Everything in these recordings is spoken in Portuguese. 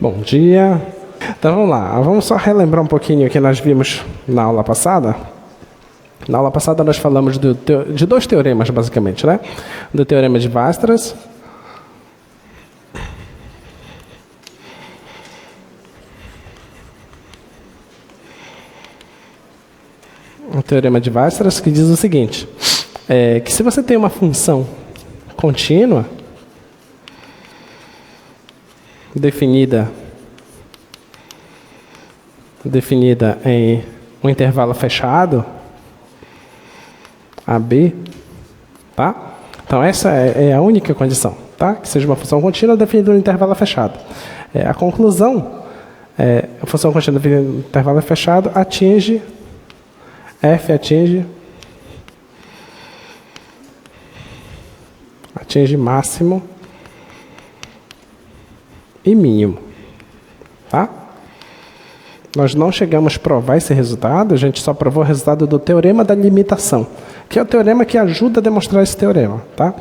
Bom dia. Então vamos lá, vamos só relembrar um pouquinho o que nós vimos na aula passada. Na aula passada nós falamos de dois teoremas, basicamente, né? Do teorema de Weierstrass o teorema de Weierstrass que diz o seguinte, que se você tem uma função contínua definida em um intervalo fechado, AB, tá? Então essa é a única condição, tá? Que seja uma função contínua definida em um intervalo fechado. A conclusão a função contínua definida em um intervalo fechado F atinge máximo e mínimo, tá? Nós não chegamos a provar esse resultado, a gente só provou o resultado do teorema da limitação, que é o teorema que ajuda a demonstrar esse teorema, tá?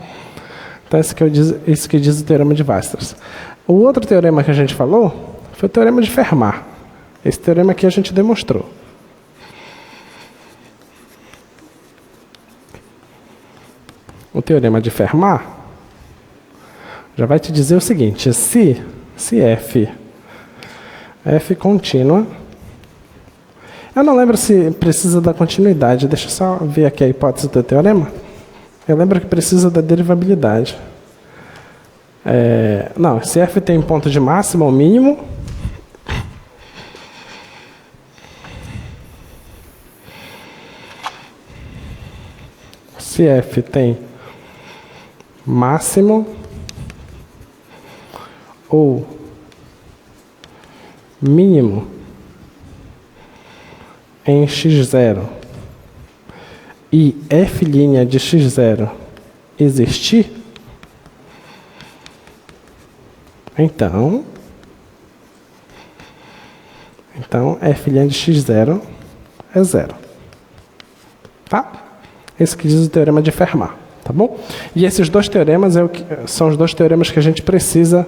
Então esse que diz o teorema de Weierstrass. O outro teorema que a gente falou foi o teorema de Fermat. Esse teorema aqui a gente demonstrou. O teorema de Fermat já vai te dizer o seguinte, se F contínua, eu não lembro se precisa da continuidade, deixa eu só ver aqui a hipótese do teorema. Eu lembro que precisa da derivabilidade. Não, se F tem ponto de máximo ou mínimo, se F tem máximo ou mínimo em x0 e f' de x0 existir, então f' de x0 é 0. Tá? Esse que diz o teorema de Fermat, tá bom? E esses dois teoremas são os dois teoremas que a gente precisa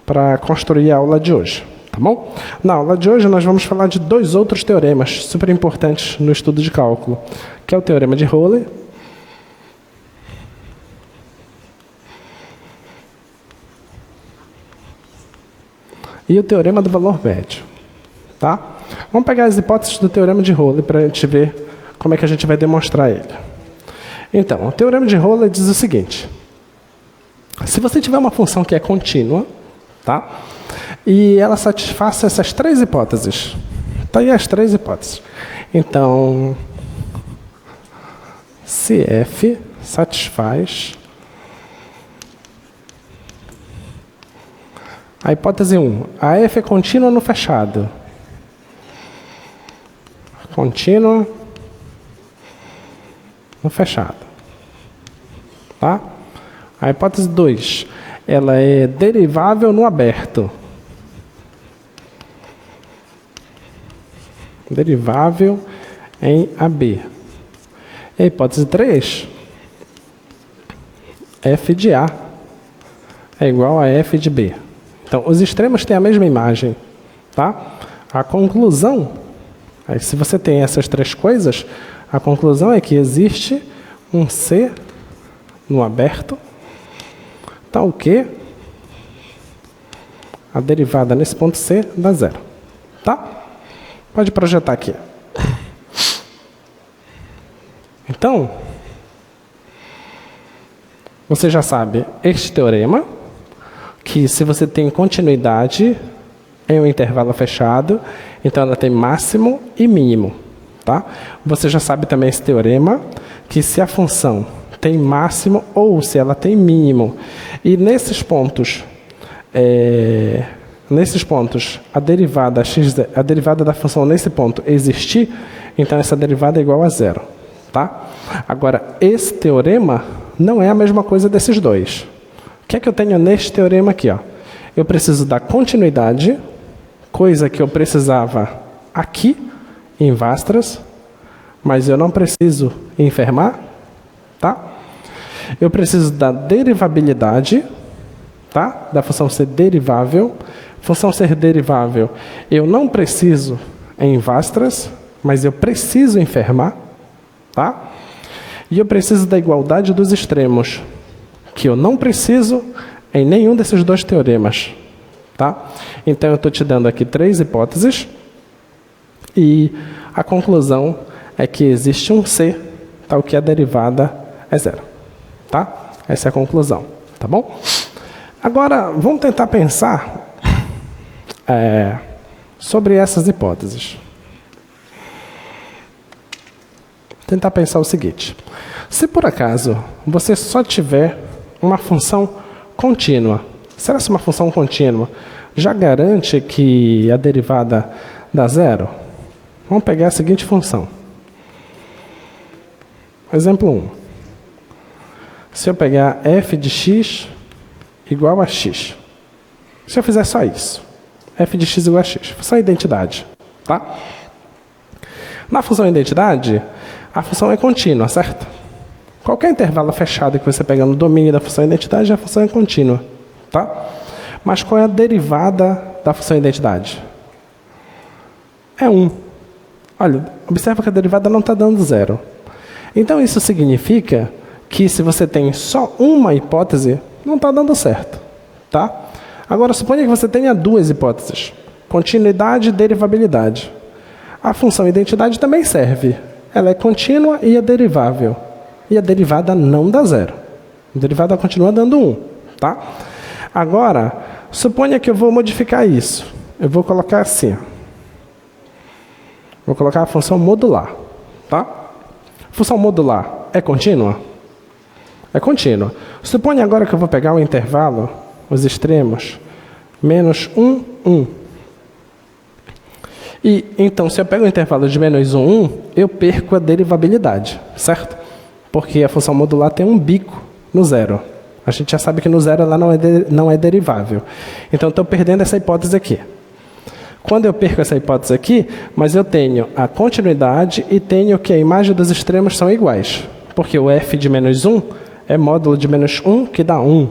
para construir a aula de hoje, tá bom? Na aula de hoje nós vamos falar de dois outros teoremas super importantes no estudo de cálculo, que é o teorema de Roley e o teorema do valor médio, tá? Vamos pegar as hipóteses do teorema de Roley para a gente ver como é que a gente vai demonstrar ele. Então, o teorema de Roley diz o seguinte, se você tiver uma função que é contínua, tá? E ela satisfaz essas três hipóteses. Tá aí as três hipóteses. Então, se F satisfaz a hipótese 1, a F é contínua no fechado. Contínua no fechado. Tá? A hipótese 2, ela é derivável no aberto. Derivável em AB. E a hipótese 3, f de A é igual a f de B. Então, os extremos têm a mesma imagem. Tá? A conclusão, aí, se você tem essas três coisas, a conclusão é que existe um C no aberto, tal que a derivada nesse ponto C dá 0. Tá? Pode projetar aqui. Então, você já sabe este teorema, que se você tem continuidade em um intervalo fechado, então ela tem máximo e mínimo. Tá? Você já sabe também esse teorema, que se a função tem máximo ou se ela tem mínimo, e nesses pontos a derivada da função nesse ponto existir, então essa derivada é igual a 0. Tá? Agora, esse teorema não é a mesma coisa desses dois. O que é que eu tenho neste teorema aqui? Ó? Eu preciso da continuidade, coisa que eu precisava aqui em Weierstrass, mas eu não preciso em Fermat. Tá? Eu preciso da derivabilidade, tá? Da função ser derivável. função ser derivável, eu não preciso em Weierstrass, mas eu preciso em Fermat, tá? E eu preciso da igualdade dos extremos, que eu não preciso em nenhum desses dois teoremas, tá? Então eu estou te dando aqui 3 hipóteses e a conclusão é que existe um C, tal que a derivada é 0, tá? Essa é a conclusão, tá bom? Agora vamos tentar pensar sobre essas hipóteses. Tentar pensar o seguinte: se por acaso você só tiver uma função contínua, será que uma função contínua já garante que a derivada dá 0? Vamos pegar a seguinte função. Exemplo 1. Se eu pegar f de x igual a x, se eu fizer só isso, f de x igual a x, função identidade, tá? Na função identidade, a função é contínua, certo? Qualquer intervalo fechado que você pegar no domínio da função identidade, a função é contínua, tá? Mas qual é a derivada da função identidade? É 1. Olha, observa que a derivada não está dando 0. Então isso significa que se você tem só uma hipótese, não está dando certo, tá? Agora, suponha que você tenha 2 hipóteses, continuidade e derivabilidade. A função identidade também serve. Ela é contínua e é derivável. E a derivada não dá 0. A derivada continua dando 1, tá? Agora, suponha que eu vou modificar isso. Eu vou colocar assim. Vou colocar a função modular, tá? Função modular é contínua? É contínua. Suponha agora que eu vou pegar o intervalo, os extremos, menos 1, 1. E, então, se eu pego o intervalo de menos 1, 1, eu perco a derivabilidade, certo? Porque a função modular tem um bico no 0. A gente já sabe que no 0 ela não é derivável. Então, eu estou perdendo essa hipótese aqui. Quando eu perco essa hipótese aqui, mas eu tenho a continuidade e tenho que a imagem dos extremos são iguais. Porque o f de menos 1 é módulo de menos 1, que dá 1.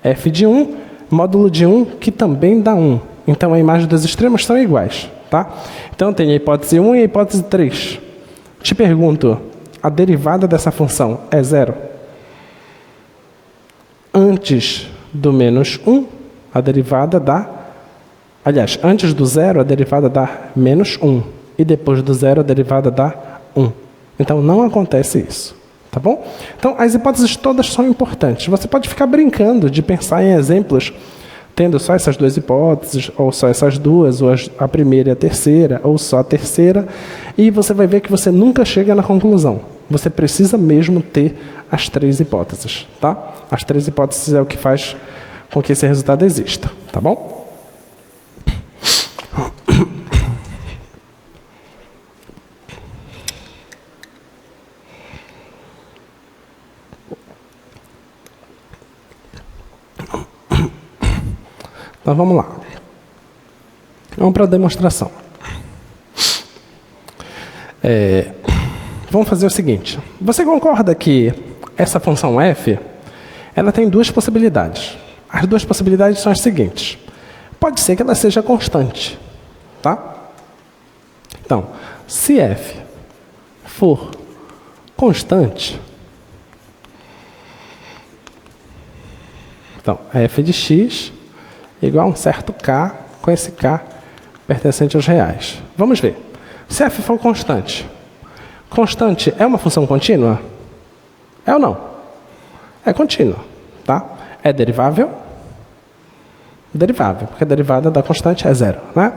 F de 1, módulo de 1, que também dá 1. Então, a imagem dos extremos são iguais, tá? Então, eu tenho a hipótese 1 e a hipótese 3. Te pergunto, a derivada dessa função é 0? Antes do menos 1, a derivada dá... Aliás, antes do 0, a derivada dá menos 1. E depois do 0, a derivada dá 1. Então, não acontece isso. Tá bom? Então, as hipóteses todas são importantes. Você pode ficar brincando de pensar em exemplos tendo só essas 2 hipóteses, ou só essas 2, ou a primeira e a terceira, ou só a terceira, e você vai ver que você nunca chega na conclusão. Você precisa mesmo ter as 3 hipóteses, tá? As 3 hipóteses é o que faz com que esse resultado exista, tá bom? Então, vamos lá. Vamos para a demonstração. Vamos fazer o seguinte. Você concorda que essa função f, ela tem 2 possibilidades. As 2 possibilidades são as seguintes. Pode ser que ela seja constante, tá? Então, se f for constante, então, f de x igual a um certo k, com esse k pertencente aos reais. Vamos ver. Se f for constante, constante é uma função contínua? É ou não? É contínua, tá? É derivável? Derivável, porque a derivada da constante é 0, né?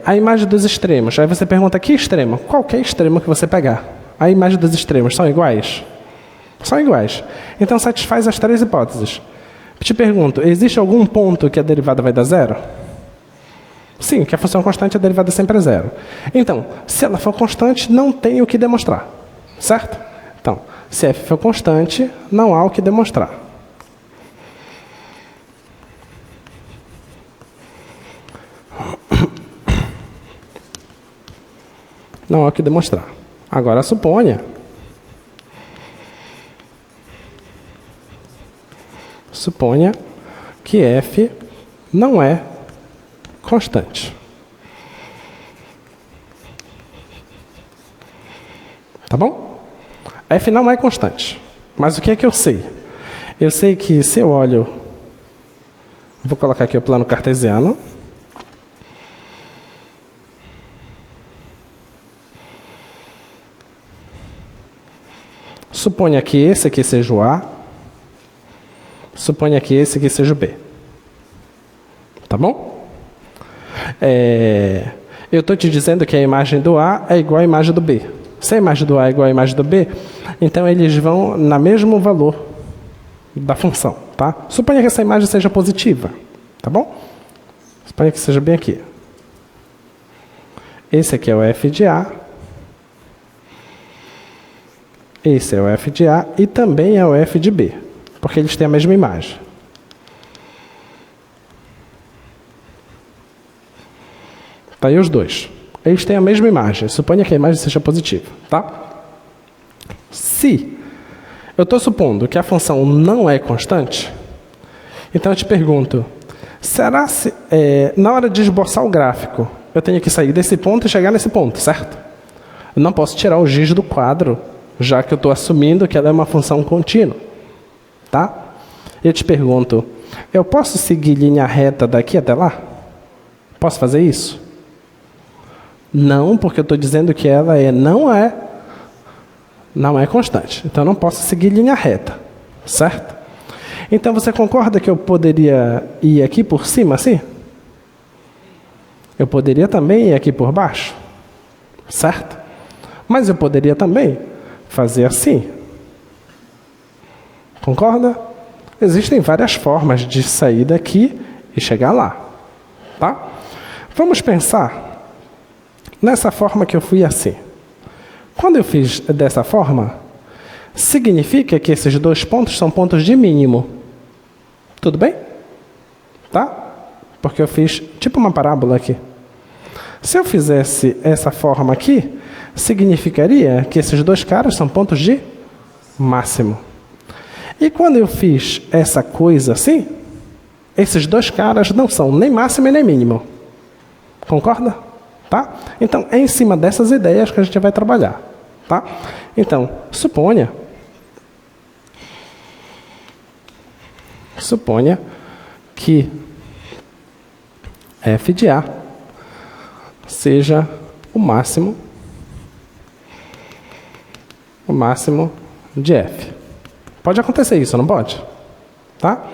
A imagem dos extremos. Aí você pergunta, que extremo? Qualquer extremo que você pegar. A imagem dos extremos são iguais? São iguais. Então, satisfaz as 3 hipóteses. Te pergunto, existe algum ponto que a derivada vai dar 0? Sim, que a função constante, a derivada sempre é 0. Então, se ela for constante, não tem o que demonstrar, certo? Então, se f for constante, não há o que demonstrar. Não há o que demonstrar. Agora, suponha que f não é constante. Tá bom? F não é constante. Mas o que é que eu sei? Eu sei que se eu olho... Vou colocar aqui o plano cartesiano. Suponha que esse aqui seja o A. Suponha que esse aqui seja o B. Tá bom? Eu estou te dizendo que a imagem do A é igual à imagem do B. Se a imagem do A é igual à imagem do B, então eles vão no mesmo valor da função. Tá? Suponha que essa imagem seja positiva. Tá bom? Suponha que seja bem aqui. Esse aqui é o f de A. Esse é o f de A e também é o f de B, porque eles têm a mesma imagem. Tá aí os dois. Eles têm a mesma imagem. Suponha que a imagem seja positiva. Tá? Se eu estou supondo que a função não é constante, então eu te pergunto, será se na hora de esboçar o gráfico, eu tenho que sair desse ponto e chegar nesse ponto, certo? Eu não posso tirar o giz do quadro, já que eu estou assumindo que ela é uma função contínua. Tá? Eu te pergunto, eu posso seguir linha reta daqui até lá? Posso fazer isso? Não, porque eu estou dizendo que ela não é constante. Então eu não posso seguir linha reta. Certo? Então você concorda que eu poderia ir aqui por cima assim? Eu poderia também ir aqui por baixo? Certo? Mas eu poderia também fazer assim. Concorda? Existem várias formas de sair daqui e chegar lá. Tá? Vamos pensar nessa forma que eu fui assim. Quando eu fiz dessa forma, significa que esses dois pontos são pontos de mínimo. Tudo bem? Tá? Porque eu fiz tipo uma parábola aqui. Se eu fizesse essa forma aqui, significaria que esses dois caras são pontos de máximo. E quando eu fiz essa coisa assim, esses dois caras não são nem máximo e nem mínimo. Concorda? Tá? Então, é em cima dessas ideias que a gente vai trabalhar. Tá? Então, suponha que f de A seja o máximo de f. Pode acontecer isso, não pode? Tá?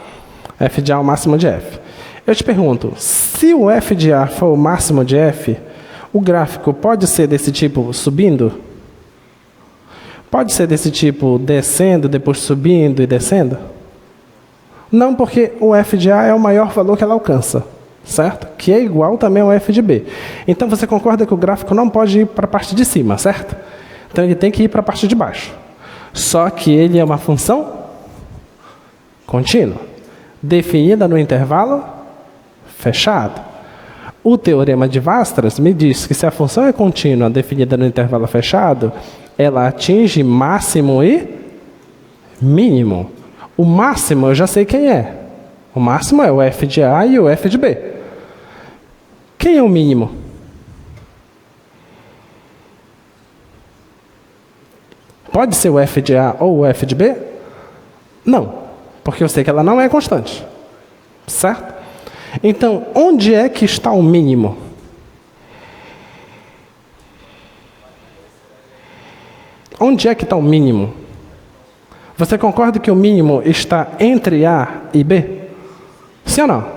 F de A é o máximo de f. Eu te pergunto, se o f de A for o máximo de f, o gráfico pode ser desse tipo subindo? Pode ser desse tipo descendo, depois subindo e descendo? Não, porque o f de A é o maior valor que ela alcança, certo? Que é igual também ao f de B. Então você concorda que o gráfico não pode ir para a parte de cima, certo? Então ele tem que ir para a parte de baixo. Só que ele é uma função contínua, definida no intervalo fechado. O teorema de Weierstrass me diz que se a função é contínua definida no intervalo fechado, ela atinge máximo e mínimo. O máximo eu já sei quem é. O máximo é o f de A e o f de B. Quem é o mínimo? Pode ser o f de A ou o f de B? Não, porque eu sei que ela não é constante. Certo? Então, onde é que está o mínimo? Onde é que está o mínimo? Você concorda que o mínimo está entre A e B? Sim ou não?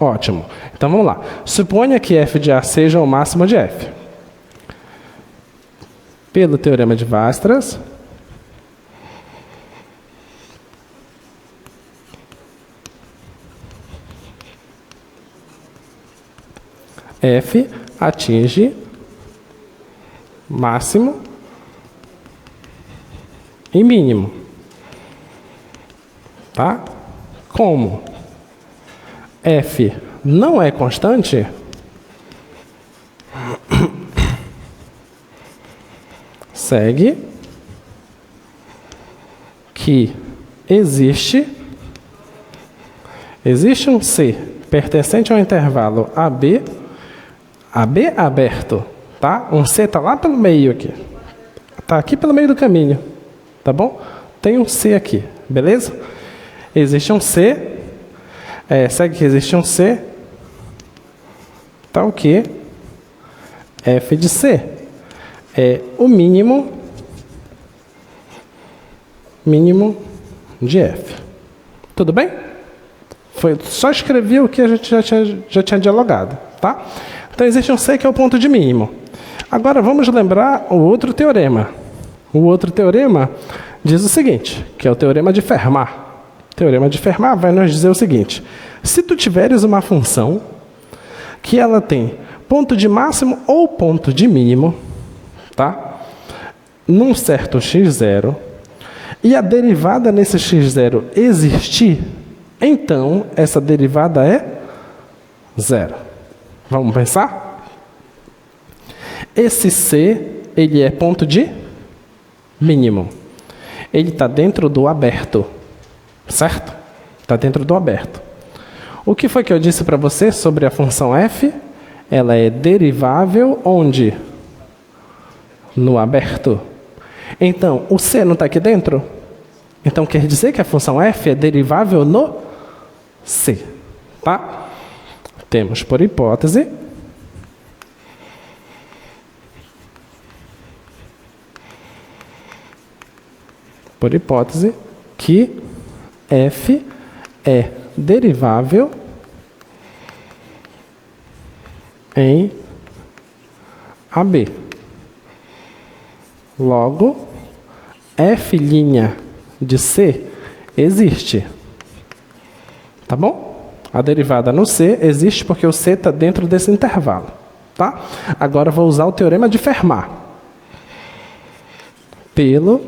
Ótimo. Então vamos lá. Suponha que f de A seja o máximo de f. Pelo teorema de Weierstrass, f atinge máximo e mínimo. Tá? Como f não é constante, segue que existe um C pertencente ao intervalo AB aberto, tá? Um C está lá pelo meio aqui. Está aqui pelo meio do caminho, tá bom? Tem um C aqui, beleza? Existe um C, segue que existe um C, tá o quê? F de C é o mínimo de F. Tudo bem? Só escrevi o que a gente já tinha dialogado, tá? Então existe um C que é o ponto de mínimo. Agora vamos lembrar o outro teorema. O outro teorema diz o seguinte, que é o teorema de Fermat. O teorema de Fermat vai nos dizer o seguinte: se tu tiveres uma função que ela tem ponto de máximo ou ponto de mínimo, tá? Num certo x0, e a derivada nesse x0 existir, então essa derivada é zero. Vamos pensar? Esse C, ele é ponto de mínimo. Ele está dentro do aberto, certo? Está dentro do aberto. O que foi que eu disse para você sobre a função f? Ela é derivável onde? No aberto. Então, o C não está aqui dentro? Então, quer dizer que a função f é derivável no C, tá? Temos por hipótese que f é derivável em AB. Logo, f' de C existe. Tá bom? A derivada no C existe porque o C está dentro desse intervalo. Tá? Agora vou usar o teorema de Fermat. Pelo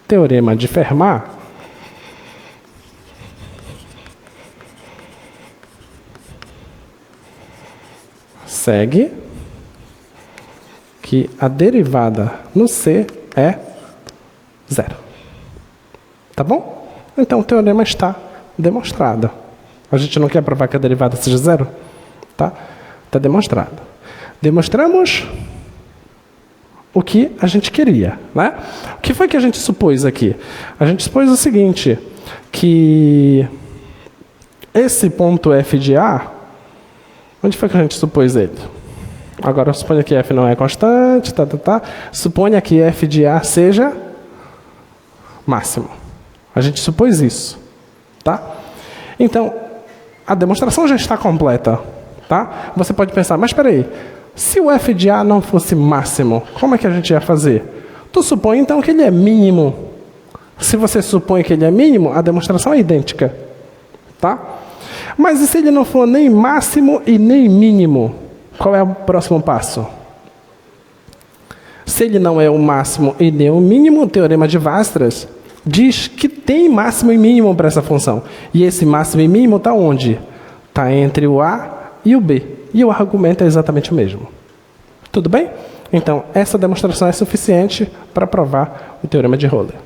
teorema de Fermat, segue que a derivada no C é zero. Tá bom? Então o teorema está demonstrado. A gente não quer provar que a derivada seja zero? Tá? Está demonstrado. Demonstramos o que a gente queria, né? O que foi que a gente supôs aqui? A gente supôs o seguinte, que esse ponto f de A, onde foi que a gente supôs ele? Agora suponha que f não é constante, suponha que f de A seja máximo. A gente supôs isso, tá? Então, a demonstração já está completa, tá? Você pode pensar, mas espera aí, se o f de A não fosse máximo, como é que a gente ia fazer? Tu supõe então que ele é mínimo. Se você supõe que ele é mínimo, a demonstração é idêntica, tá? Mas e se ele não for nem máximo e nem mínimo? Qual é o próximo passo? Se ele não é o máximo e nem o mínimo, o teorema de Weierstrass diz que tem máximo e mínimo para essa função. E esse máximo e mínimo está onde? Está entre o A e o B. E o argumento é exatamente o mesmo. Tudo bem? Então, essa demonstração é suficiente para provar o teorema de Euler.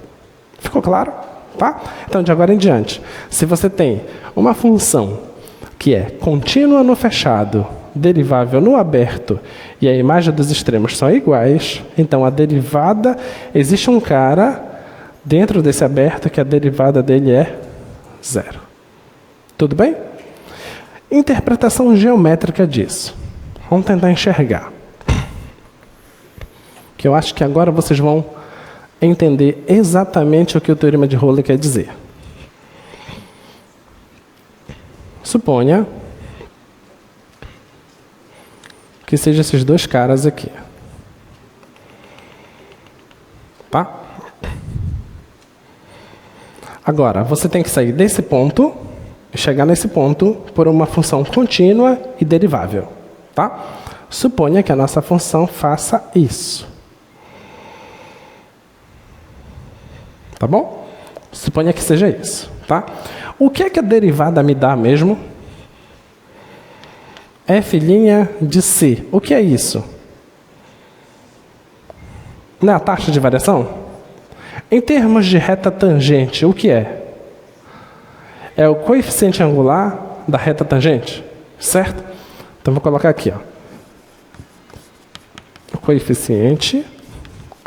Ficou claro? Tá? Então, de agora em diante, se você tem uma função que é contínua no fechado, derivável no aberto, e a imagem dos extremos são iguais, então a derivada, existe um cara dentro desse aberto que a derivada dele é zero. Tudo bem? Interpretação geométrica disso. Vamos tentar enxergar. Que eu acho que agora vocês vão entender exatamente o que o teorema de Euler quer dizer. Suponha que sejam esses dois caras aqui. Tá? Agora, você tem que sair desse ponto e chegar nesse ponto por uma função contínua e derivável. Tá? Suponha que a nossa função faça isso. Tá bom? Suponha que seja isso. Tá? O que é que a derivada me dá mesmo? F' de C. O que é isso? Não é a taxa de variação? Em termos de reta tangente, o que é? É o coeficiente angular da reta tangente, certo? Então, vou colocar aqui, ó, o coeficiente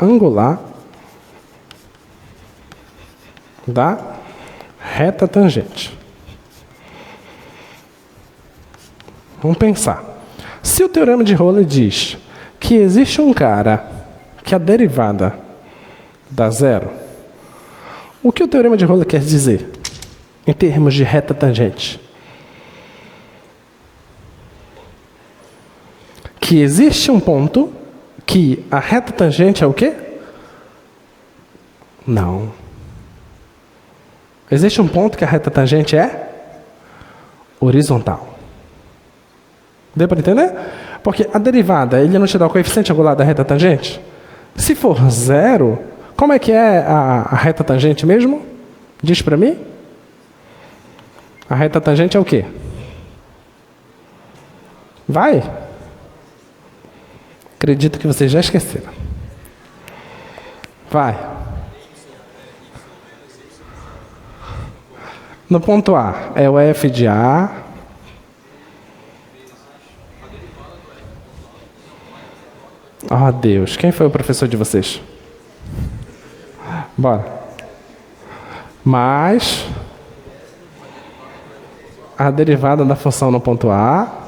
angular da reta tangente. Vamos pensar. Se o teorema de Rolle diz que existe um cara que a derivada dá zero, o que o teorema de Rolle quer dizer em termos de reta tangente? Que existe um ponto que a reta tangente é o quê? Não. Existe um ponto que a reta tangente é horizontal. Deu para entender? Porque a derivada, ele não te dá o coeficiente angular da reta tangente? Se for zero, como é que é a reta tangente mesmo? Diz para mim. A reta tangente é o quê? Vai. Acredito que vocês já esqueceram. Vai. No ponto A, é o f de A. Oh, Deus. Quem foi o professor de vocês? Bora. Mais a derivada da função no ponto A,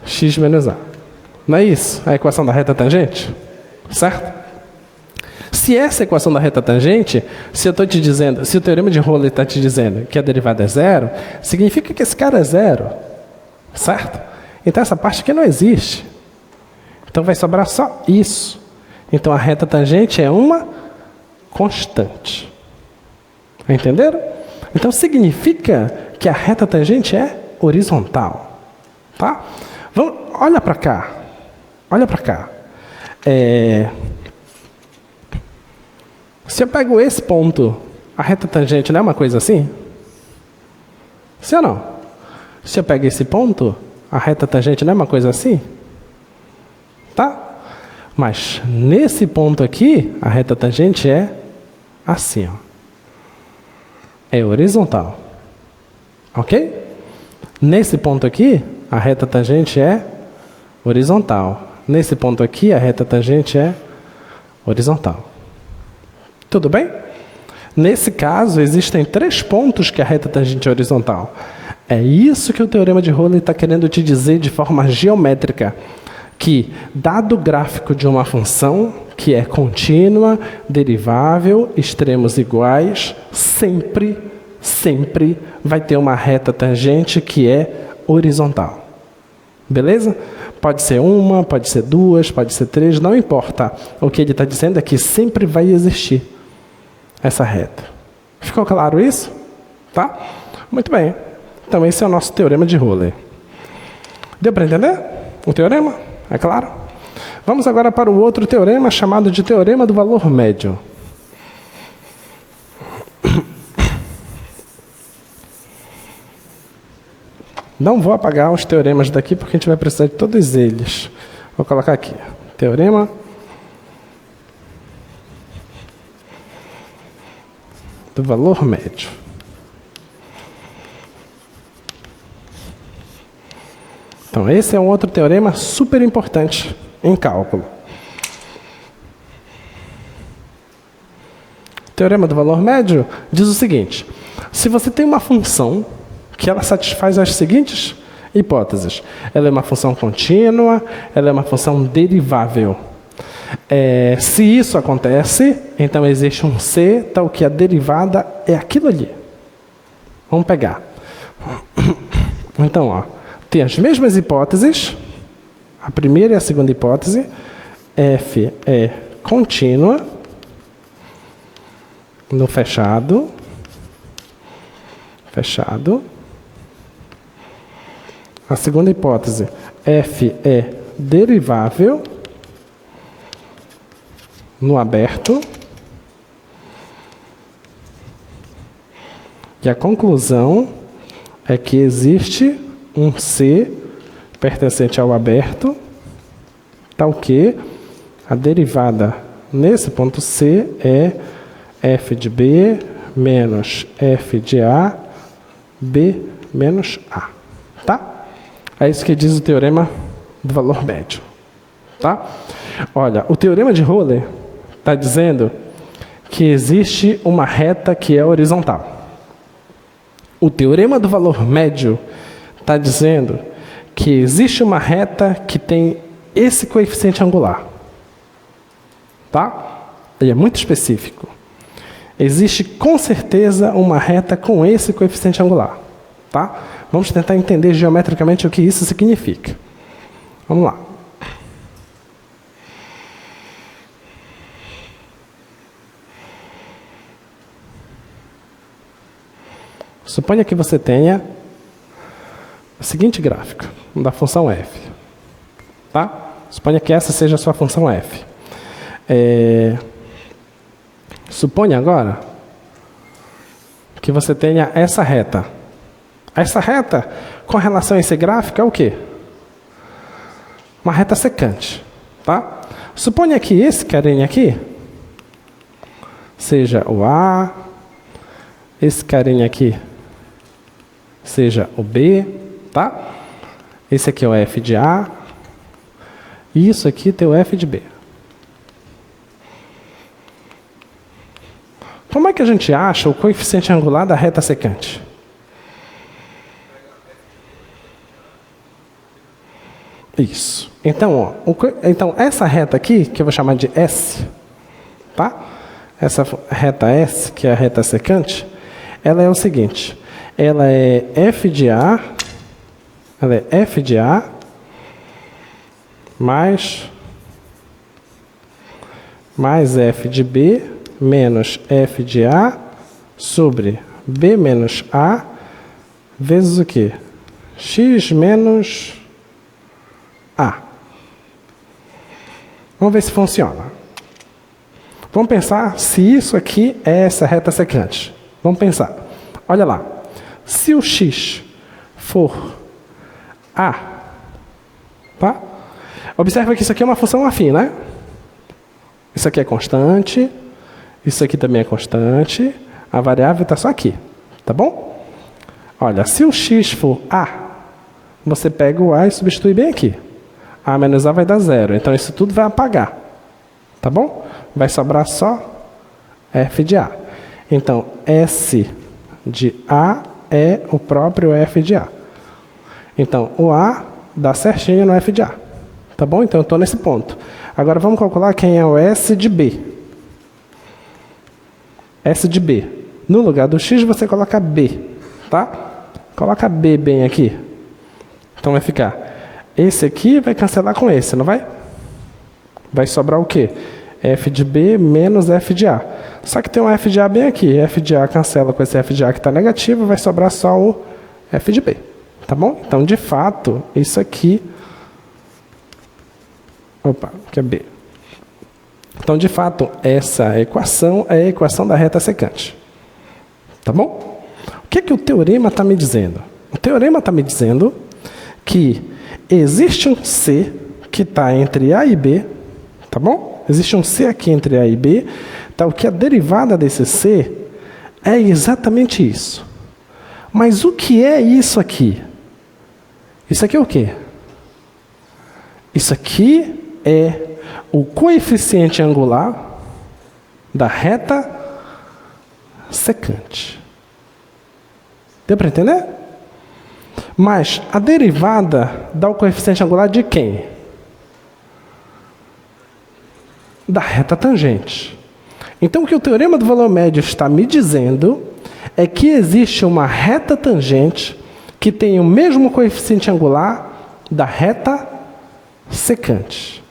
x menos A. Não é isso? A equação da reta tangente? Certo? Se essa equação da reta tangente, se eu estou te dizendo, se o teorema de Rolle está te dizendo que a derivada é zero, significa que esse cara é zero. Certo? Então essa parte aqui não existe. Então vai sobrar só isso. Então a reta tangente é uma constante. Entenderam? Então significa que a reta tangente é horizontal. Tá? Olha para cá. Olha para cá. Se eu pego esse ponto, a reta tangente não é uma coisa assim? Sim ou não? Se eu pego esse ponto, a reta tangente não é uma coisa assim? Tá? Mas nesse ponto aqui, a reta tangente é assim, ó. É horizontal. Ok? Nesse ponto aqui, a reta tangente é horizontal. Nesse ponto aqui, a reta tangente é horizontal. Tudo bem? Nesse caso, existem 3 pontos que a reta tangente é horizontal. É isso que o teorema de Rolle está querendo te dizer de forma geométrica. Que, dado o gráfico de uma função que é contínua, derivável, extremos iguais, sempre vai ter uma reta tangente que é horizontal. Beleza? Pode ser uma, pode ser 2, pode ser 3, não importa. O que ele está dizendo é que sempre vai existir essa reta. Ficou claro isso? Tá? Muito bem. Então esse é o nosso teorema de Rolle. Deu para entender o teorema? É claro? Vamos agora para o outro teorema, chamado de teorema do valor médio. Não vou apagar os teoremas daqui, porque a gente vai precisar de todos eles. Vou colocar aqui. Teorema do valor médio. Então, esse é um outro teorema super importante em cálculo. O teorema do valor médio diz o seguinte: se você tem uma função que ela satisfaz as seguintes hipóteses. Ela é uma função contínua, ela é uma função derivável. Se isso acontece, então existe um C, tal que a derivada é aquilo ali. Vamos pegar. Então, ó, tem as mesmas hipóteses, a primeira e a segunda hipótese. F é contínua no fechado. A segunda hipótese, f é derivável no aberto. E a conclusão é que existe um C pertencente ao aberto, tal que a derivada nesse ponto C é f de B menos f de A B menos A. Tá? É isso que diz o teorema do valor médio. Tá? Olha, o teorema de Euler está dizendo que existe uma reta que é horizontal. O teorema do valor médio está dizendo que existe uma reta que tem esse coeficiente angular. Tá? Ele é muito específico. Existe com certeza uma reta com esse coeficiente angular. Tá? Vamos tentar entender geometricamente o que isso significa. Vamos lá. Suponha que você tenha o seguinte gráfico da função f. Tá? Suponha que essa seja a sua função f. Suponha agora que você tenha essa reta. Essa reta, com relação a esse gráfico, é o quê? Uma reta secante. Tá? Suponha que esse carinha aqui seja o A, esse carinha aqui seja o B, tá? Esse aqui é o f de A, e isso aqui tem o f de B. Como é que a gente acha o coeficiente angular da reta secante? Isso. Então, então essa reta aqui, que eu vou chamar de S, tá? Essa reta S, que é a reta secante, ela é o seguinte: ela é f de A mais f de B menos f de A sobre B menos A vezes o quê? X menos A. Vamos ver se funciona. Vamos pensar se isso aqui é essa reta secante. Vamos pensar. Olha lá. Se o x for A, tá? Observa que isso aqui é uma função afim, né? Isso aqui é constante, isso aqui também é constante, a variável está só aqui, tá bom? Olha, se o x for A, você pega o A e substitui bem aqui. A menos A vai dar 0, então isso tudo vai apagar, tá bom? Vai sobrar só f de A. Então, S de A é o próprio f de A. Então, o A dá certinho no f de A. Tá bom? Então, eu estou nesse ponto. Agora, vamos calcular quem é o S de B. S de B. No lugar do X, você coloca B. Tá? Coloca B bem aqui. Então, vai ficar... Esse aqui vai cancelar com esse, não vai? Vai sobrar o quê? F de B menos F de A. Só que tem um F de A bem aqui. F de A cancela com esse F de A que está negativo, vai sobrar só o F de B. Tá bom? Então, de fato, isso aqui... Opa, que é B. Então, de fato, essa equação é a equação da reta secante. Tá bom? O que é que o teorema está me dizendo? O teorema está me dizendo que existe um C que está entre A e B, tá bom? Existe um C aqui entre A e B, tal que a derivada desse C é exatamente isso. Mas o que é isso aqui? Isso aqui é o quê? Isso aqui é o coeficiente angular da reta secante. Deu para entender? Mas a derivada dá o coeficiente angular de quem? Da reta tangente. Então, o que o teorema do valor médio está me dizendo é que existe uma reta tangente que tem o mesmo coeficiente angular da reta secante.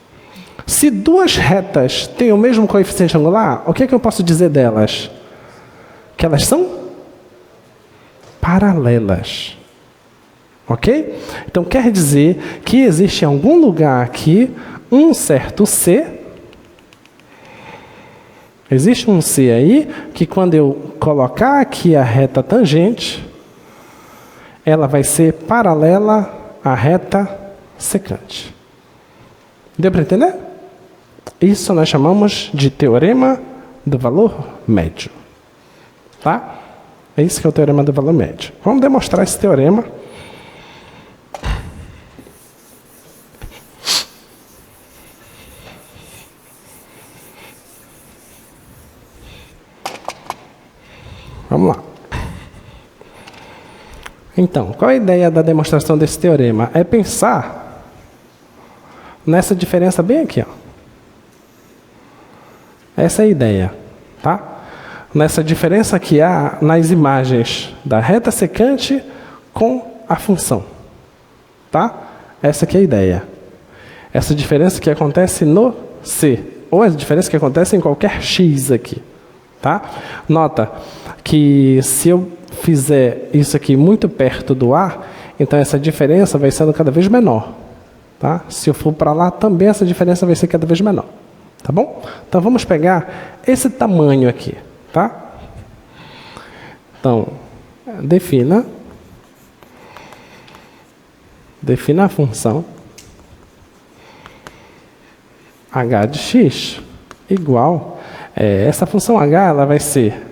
Se duas retas têm o mesmo coeficiente angular, o que é que eu posso dizer delas? Que elas são paralelas. Ok? Então, quer dizer que existe em algum lugar aqui um certo C. Existe um C aí, que quando eu colocar aqui a reta tangente, ela vai ser paralela à reta secante. Deu para entender? Isso nós chamamos de teorema do valor médio. Tá? É isso que é o teorema do valor médio. Vamos demonstrar esse teorema. Vamos lá. Então, qual é a ideia da demonstração desse teorema? É pensar nessa diferença bem aqui, ó. Essa é a ideia, tá? Nessa diferença que há nas imagens da reta secante com a função, tá? Essa aqui é a ideia. Essa diferença que acontece no C, ou a diferença que acontece em qualquer x aqui, tá? Nota que se eu fizer isso aqui muito perto do A, então essa diferença vai sendo cada vez menor, tá? Se eu for para lá, também essa diferença vai ser cada vez menor, tá bom? Então vamos pegar esse tamanho aqui, tá? Então, defina a função h de x igual, essa função h ela vai ser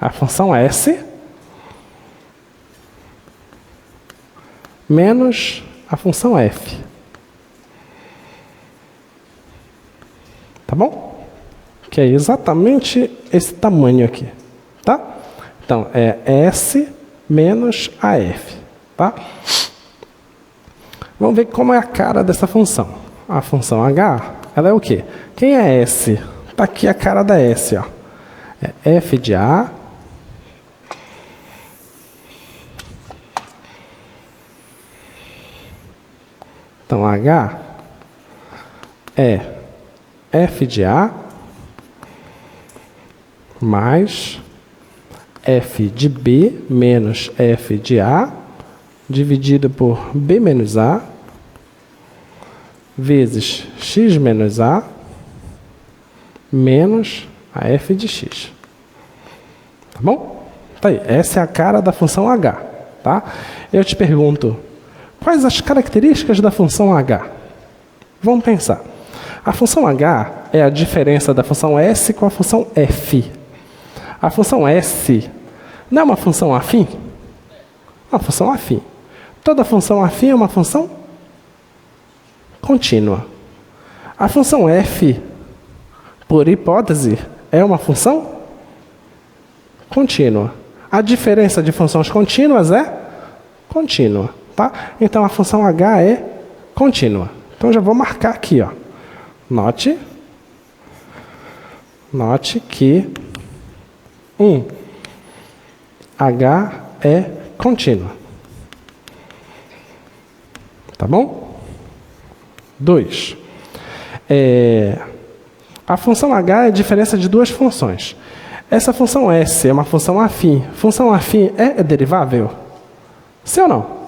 a função s menos a função f. Tá bom? Que é exatamente esse tamanho aqui, tá? Então, é S menos a F, tá? Vamos ver como é a cara dessa função. A função H, ela é o quê? Quem é S? Tá aqui a cara da S, ó. É F de A então, H é F de A mais F de B menos F de A dividido por B menos A vezes X menos A menos a F de X. Tá bom? Tá aí. Essa é a cara da função H, tá? Eu te pergunto, quais as características da função H? Vamos pensar. A função H é a diferença da função S com a função F. A função S não é uma função afim? É uma função afim. Toda função afim é uma função contínua. A função F, por hipótese, é uma função contínua. A diferença de funções contínuas é contínua. Tá? Então, a função H é contínua. Então, já vou marcar aqui, ó. Note que H é contínua. Tá bom? 2. A função H é a diferença de duas funções. Essa função S é uma função afim. Função afim é derivável? Sim ou não?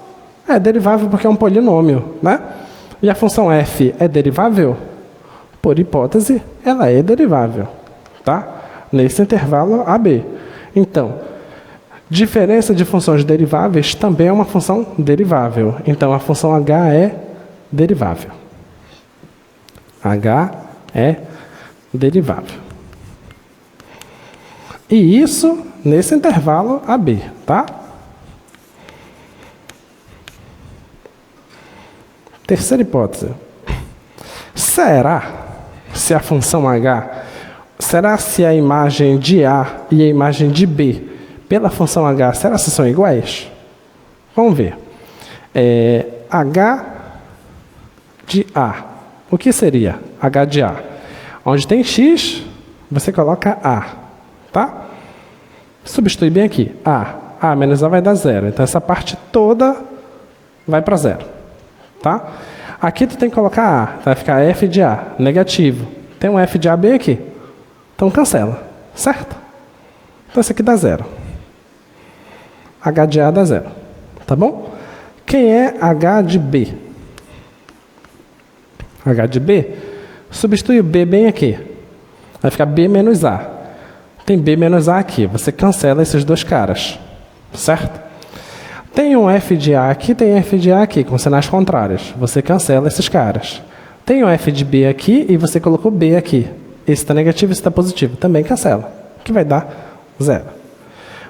É derivável porque é um polinômio, né? E a função f é derivável? Por hipótese, ela é derivável, tá? Nesse intervalo AB. Então, diferença de funções deriváveis também é uma função derivável. Então, a função h é derivável. H é derivável. E isso nesse intervalo AB, tá? Terceira hipótese. Será se a função h, será se a imagem de A e a imagem de B pela função h, será se são iguais? Vamos ver. H de A. O que seria H de A? Onde tem x, você coloca A, tá? Substitui bem aqui. A menos A vai dar 0. Então, essa parte toda vai para 0. Tá? Aqui tu tem que colocar A, vai ficar F de A, negativo. Tem um F de A bem aqui. Então cancela, certo? Então isso aqui dá 0. H de A dá 0. Tá bom? Quem é H de B? H de B, substitui o B bem aqui. Vai ficar B menos A. Tem B menos A aqui, você cancela esses dois caras, certo? Tem um F de A aqui, tem F de A aqui, com sinais contrários. Você cancela esses caras. Tem um F de B aqui e você colocou B aqui. Esse está negativo, esse está positivo. Também cancela, que vai dar 0.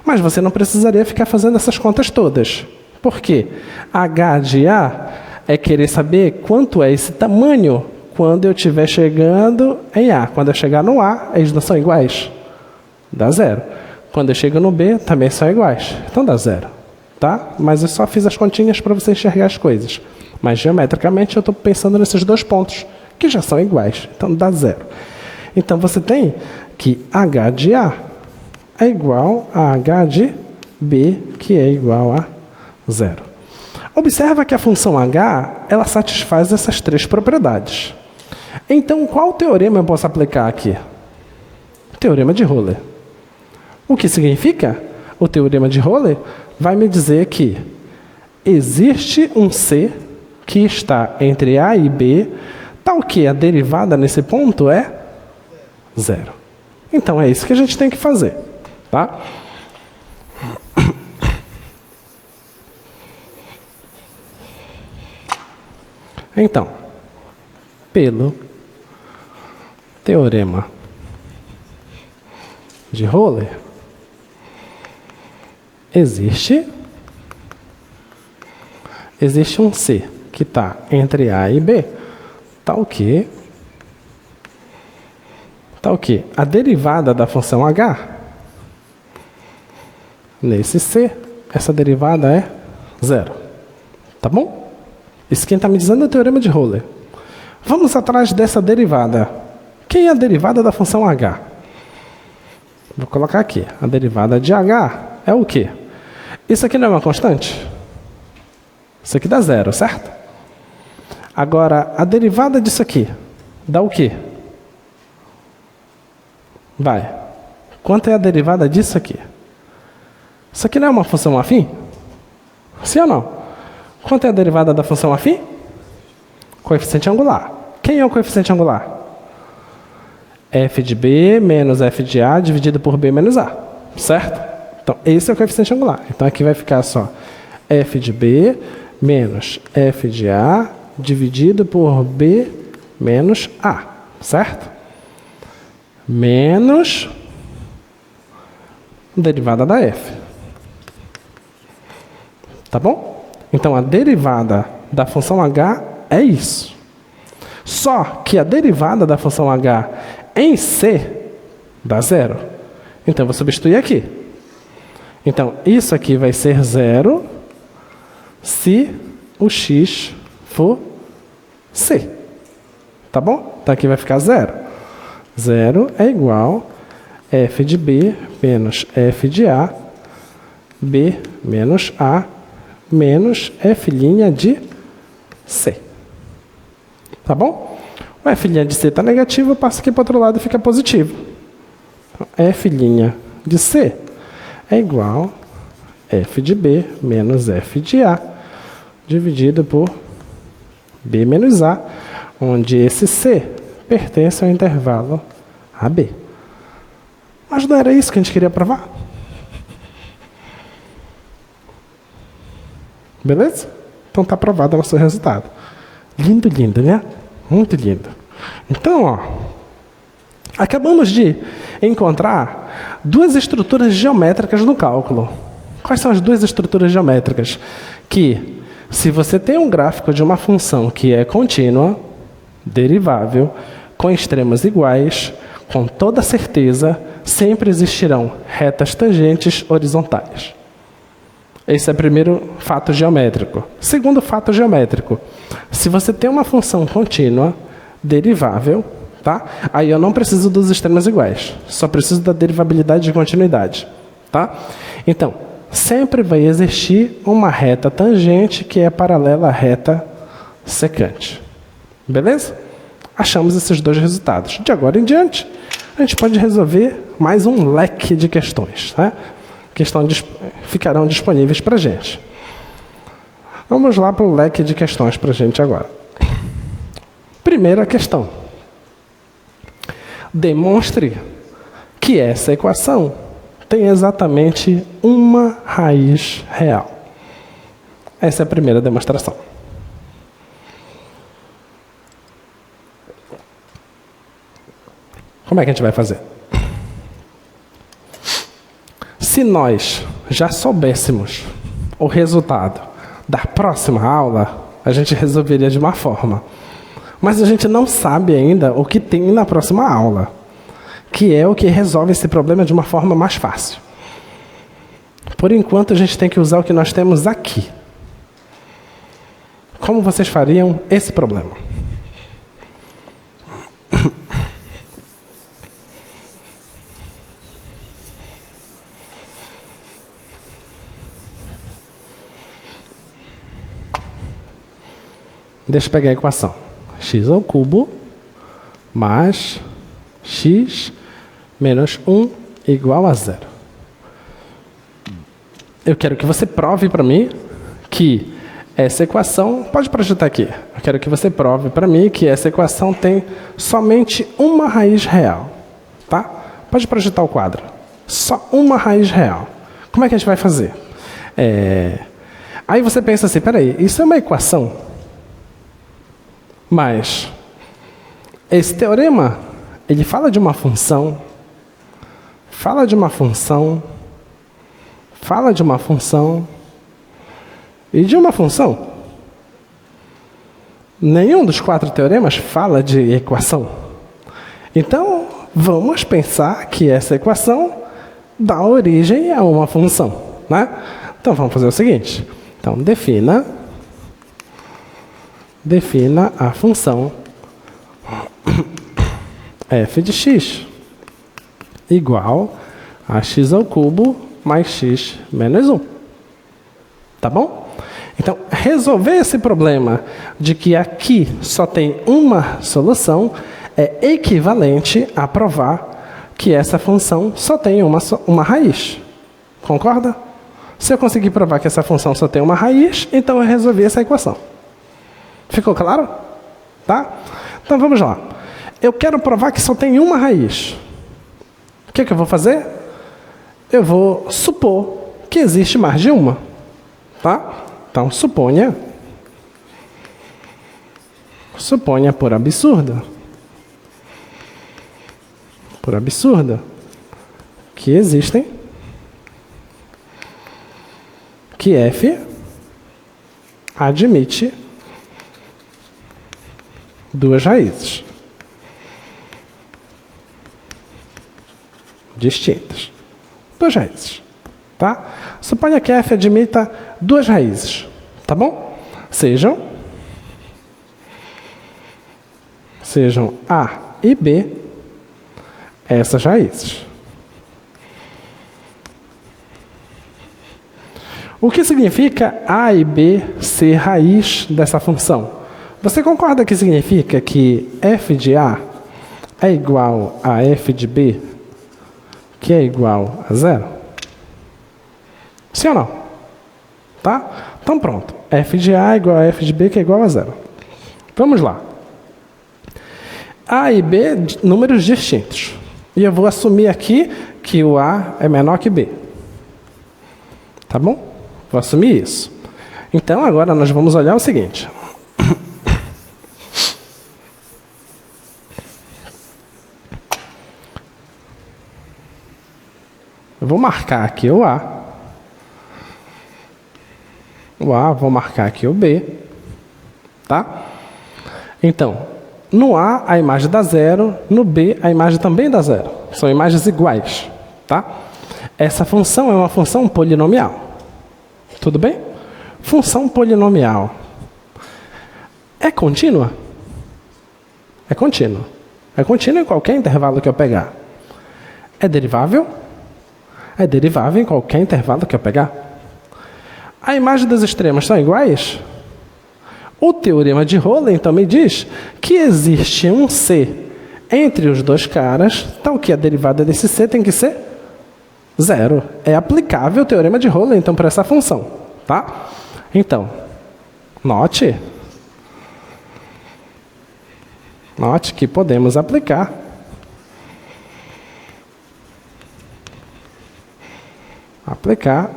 Mas você não precisaria ficar fazendo essas contas todas. Por quê? H de A é querer saber quanto é esse tamanho quando eu estiver chegando em A. Quando eu chegar no A, eles não são iguais? Dá 0. Quando eu chego no B, também são iguais. Então dá 0. Tá? Mas eu só fiz as continhas para você enxergar as coisas. Mas geometricamente eu estou pensando nesses dois pontos, que já são iguais. Então dá 0. Então você tem que H de A é igual a H de B, que é igual a 0. Observa que a função H, ela satisfaz essas três propriedades. Então, qual teorema eu posso aplicar aqui? Teorema de Euler. O que significa? O teorema de Euler vai me dizer que existe um C que está entre A e B, tal que a derivada nesse ponto é 0. Então, é isso que a gente tem que fazer. Tá? Então, pelo teorema de Euler, existe um C que está entre A e B, tal que a derivada da função H, nesse C, essa derivada é 0. Tá bom? Isso quem está me dizendo é o teorema de Euler. Vamos atrás dessa derivada. Quem é a derivada da função H? Vou colocar aqui. A derivada de H é o quê? Isso aqui não é uma constante? Isso aqui dá 0, certo? Agora, a derivada disso aqui dá o quê? Vai. Quanto é a derivada disso aqui? Isso aqui não é uma função afim? Sim ou não? Quanto é a derivada da função afim? Coeficiente angular. Quem é o coeficiente angular? F de B menos F de A dividido por B menos A. Certo? Então, esse é o coeficiente angular. Então, aqui vai ficar só F de B menos F de A dividido por B menos A. Certo? Menos derivada da F. Tá bom? Então, a derivada da função H é isso. Só que a derivada da função H em C dá 0. Então, eu vou substituir aqui. Então, isso aqui vai ser 0 se o x for C. Tá bom? Então, aqui vai ficar 0. 0 é igual a f de B menos f de A, B menos A, menos f' de C. Tá bom? O f' de C está negativo, passa aqui para o outro lado e fica positivo. Então, f' de C é igual a f de B menos f de A, dividido por B menos A, onde esse C pertence ao intervalo AB. Mas não era isso que a gente queria provar? Beleza? Então está aprovado o nosso resultado. Lindo, lindo, né? Muito lindo. Então, ó, acabamos de encontrar duas estruturas geométricas no cálculo. Quais são as duas estruturas geométricas? Que, se você tem um gráfico de uma função que é contínua, derivável, com extremos iguais, com toda certeza, sempre existirão retas tangentes horizontais. Esse é o primeiro fato geométrico. Segundo fato geométrico, se você tem uma função contínua, derivável, tá? Aí eu não preciso dos extremos iguais, só preciso da derivabilidade de continuidade. Tá? Então, sempre vai existir uma reta tangente que é paralela à reta secante. Beleza? Achamos esses dois resultados. De agora em diante, a gente pode resolver mais um leque de questões, tá? Que ficarão disponíveis para a gente. Vamos lá para o leque de questões para a gente agora. Primeira questão. Demonstre que essa equação tem exatamente uma raiz real. Essa é a primeira demonstração. Como é que a gente vai fazer? Se nós já soubéssemos o resultado da próxima aula, a gente resolveria de uma forma. Mas a gente não sabe ainda o que tem na próxima aula, que é o que resolve esse problema de uma forma mais fácil. Por enquanto, a gente tem que usar o que nós temos aqui. Como vocês fariam esse problema? Deixa eu pegar a equação. X ao cubo mais x menos 1 igual a 0. Eu quero que você prove para mim que essa equação... Pode projetar aqui. Eu quero que você prove para mim que essa equação tem somente uma raiz real. Tá? Pode projetar o quadro. Só uma raiz real. Como é que a gente vai fazer? Aí você pensa assim, peraí, isso é uma equação? Mas esse teorema, ele fala de uma função, fala de uma função, fala de uma função e de uma função. Nenhum dos 4 teoremas fala de equação. Então, vamos pensar que essa equação dá origem a uma função, né? Então, vamos fazer o seguinte. Então, defina a função f de x igual a x ao cubo mais x menos 1. Tá bom? Então, resolver esse problema de que aqui só tem uma solução é equivalente a provar que essa função só tem uma raiz. Concorda? Se eu conseguir provar que essa função só tem uma raiz, então eu resolvi essa equação. Ficou claro? Tá? Então vamos lá. Eu quero provar que só tem uma raiz. O que eu vou fazer? Eu vou supor que existe mais de uma. Tá? Então suponha por absurda que existem, que f admite 2 raízes distintas. 2 raízes. Tá? Suponha que f admita 2 raízes. Tá bom? Sejam A e B essas raízes. O que significa A e B ser raiz dessa função? Você concorda que significa que f de A é igual a f de B, que é igual a 0? Sim ou não? Tá? Então pronto. F de A é igual a f de B, que é igual a 0. Vamos lá. A e B, números distintos. E eu vou assumir aqui que o A é menor que B. Tá bom? Vou assumir isso. Então agora nós vamos olhar o seguinte. Eu vou marcar aqui o A. Vou marcar aqui o B. Tá? Então, no A a imagem dá 0, no B a imagem também dá 0. São imagens iguais. Tá? Essa função é uma função polinomial. Tudo bem? Função polinomial. É contínua? É contínua. É contínua em qualquer intervalo que eu pegar. É derivável? É derivável em qualquer intervalo que eu pegar. A imagem das extremas são iguais? O teorema de Rollen também diz que existe um C entre os dois caras, então que a derivada desse C tem que ser 0. É aplicável o teorema de Rollen, então, para essa função. Tá? Então, note que podemos aplicar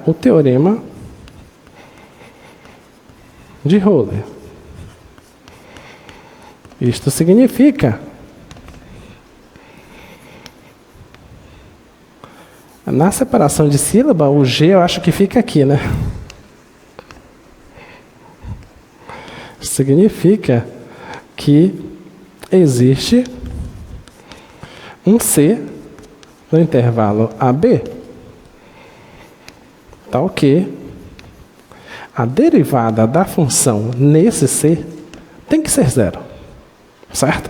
o teorema de Rollen. Isto significa Na separação de sílaba, o G eu acho que fica aqui, né? Significa que existe um C no intervalo AB, tal que a derivada da função nesse C tem que ser zero, certo?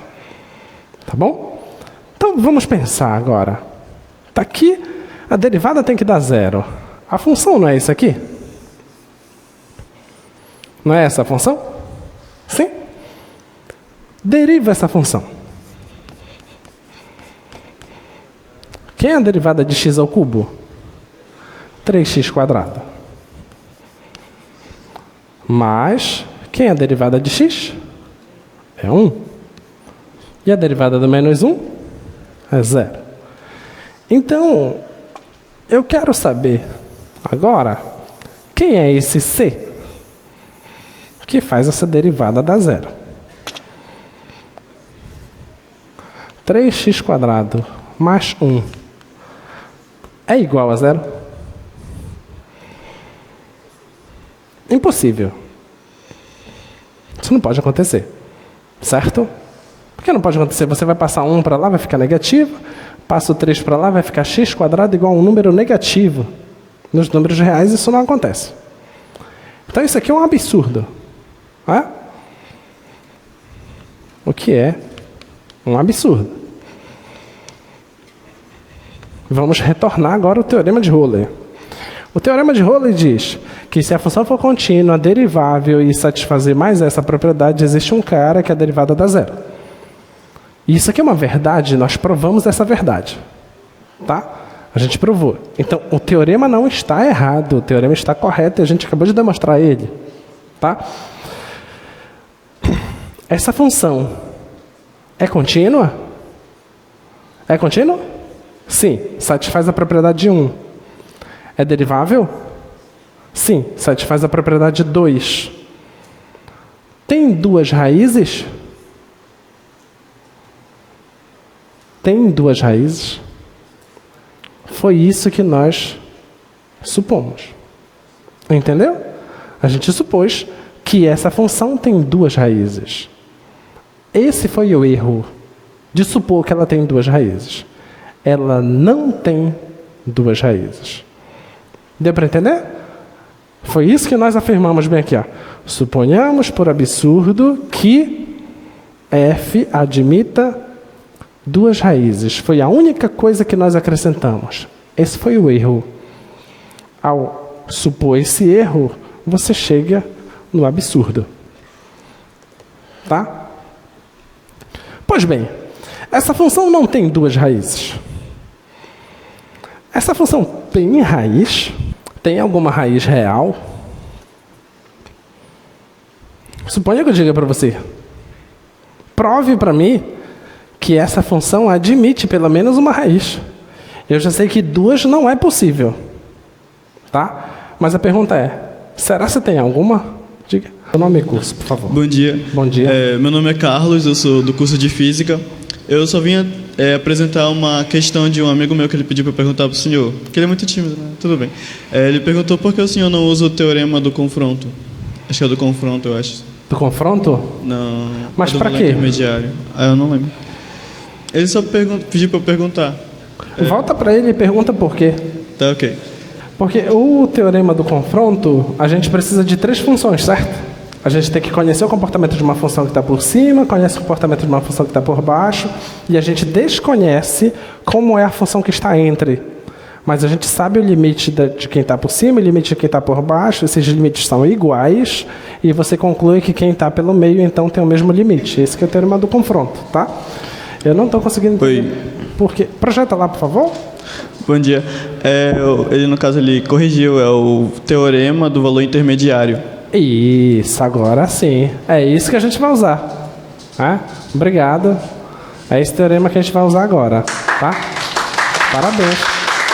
Tá bom? Então vamos pensar agora. Tá aqui, a derivada tem que dar zero. A função não é isso aqui? Não é essa a função? Sim? Deriva essa função. Quem é a derivada de x ao cubo? 3x². Mas, quem é a derivada de x? É 1. E a derivada do menos 1? É 0. Então, eu quero saber agora quem é esse c que faz essa derivada dar 0. 3x² mais 1 é igual a 0? Impossível. Isso não pode acontecer. Certo? Por que não pode acontecer? Você vai passar 1 para lá, vai ficar negativo. Passa o 3 para lá, vai ficar x² igual a um número negativo. Nos números reais isso não acontece. Então isso aqui é um absurdo. É? O que é um absurdo. Vamos retornar agora ao teorema de Euler. O teorema de Euler diz que se a função for contínua, derivável e satisfazer mais essa propriedade, existe um cara que a derivada dá 0. E isso aqui é uma verdade, nós provamos essa verdade. Tá? A gente provou. Então, o teorema não está errado, o teorema está correto e a gente acabou de demonstrar ele. Tá? Essa função é contínua? É contínua? Sim, satisfaz a propriedade de 1. É derivável? Sim, satisfaz a propriedade de 2. Tem duas raízes? Tem duas raízes? Foi isso que nós supomos. Entendeu? A gente supôs que essa função tem duas raízes. Esse foi o erro de supor que ela tem duas raízes. Ela não tem duas raízes. Deu para entender? Foi isso que nós afirmamos bem aqui. Ó. Suponhamos, por absurdo, que f admita duas raízes. Foi a única coisa que nós acrescentamos. Esse foi o erro. Ao supor esse erro, você chega no absurdo. Tá? Pois bem, essa função não tem duas raízes. Essa função tem raiz? Tem alguma raiz real? Suponha que eu diga para você. Prove para mim que essa função admite pelo menos uma raiz. Eu já sei que duas não é possível. Tá? Mas a pergunta é, será que tem alguma? Diga. Seu nome e curso, por favor. Bom dia. Bom dia. Meu nome é Carlos, eu sou do curso de Física. Eu só vim apresentar uma questão de um amigo meu que ele pediu para perguntar para o senhor, porque ele é muito tímido, né? Tudo bem. Ele perguntou por que o senhor não usa o teorema do confronto. Acho que é do confronto, eu acho. Do confronto? Não. Mas é para quê? Intermediário. Eu não lembro. Ele só pediu para eu perguntar. Volta para ele e pergunta por quê. Tá, ok. Porque o teorema do confronto, a gente precisa de 3 funções, certo? A gente tem que conhecer o comportamento de uma função que está por cima, conhece o comportamento de uma função que está por baixo, e a gente desconhece como é a função que está entre. Mas a gente sabe o limite de quem está por cima e o limite de quem está por baixo, esses limites são iguais, e você conclui que quem está pelo meio, então, tem o mesmo limite. Esse que é o teorema do confronto, tá? Eu não estou conseguindo entender. Oi. Por quê? Projeta lá, por favor. Bom dia. Ele, no caso, ele corrigiu, é o teorema do valor intermediário. Isso, agora sim. É isso que a gente vai usar. Obrigado. É esse teorema que a gente vai usar agora. Tá? Parabéns.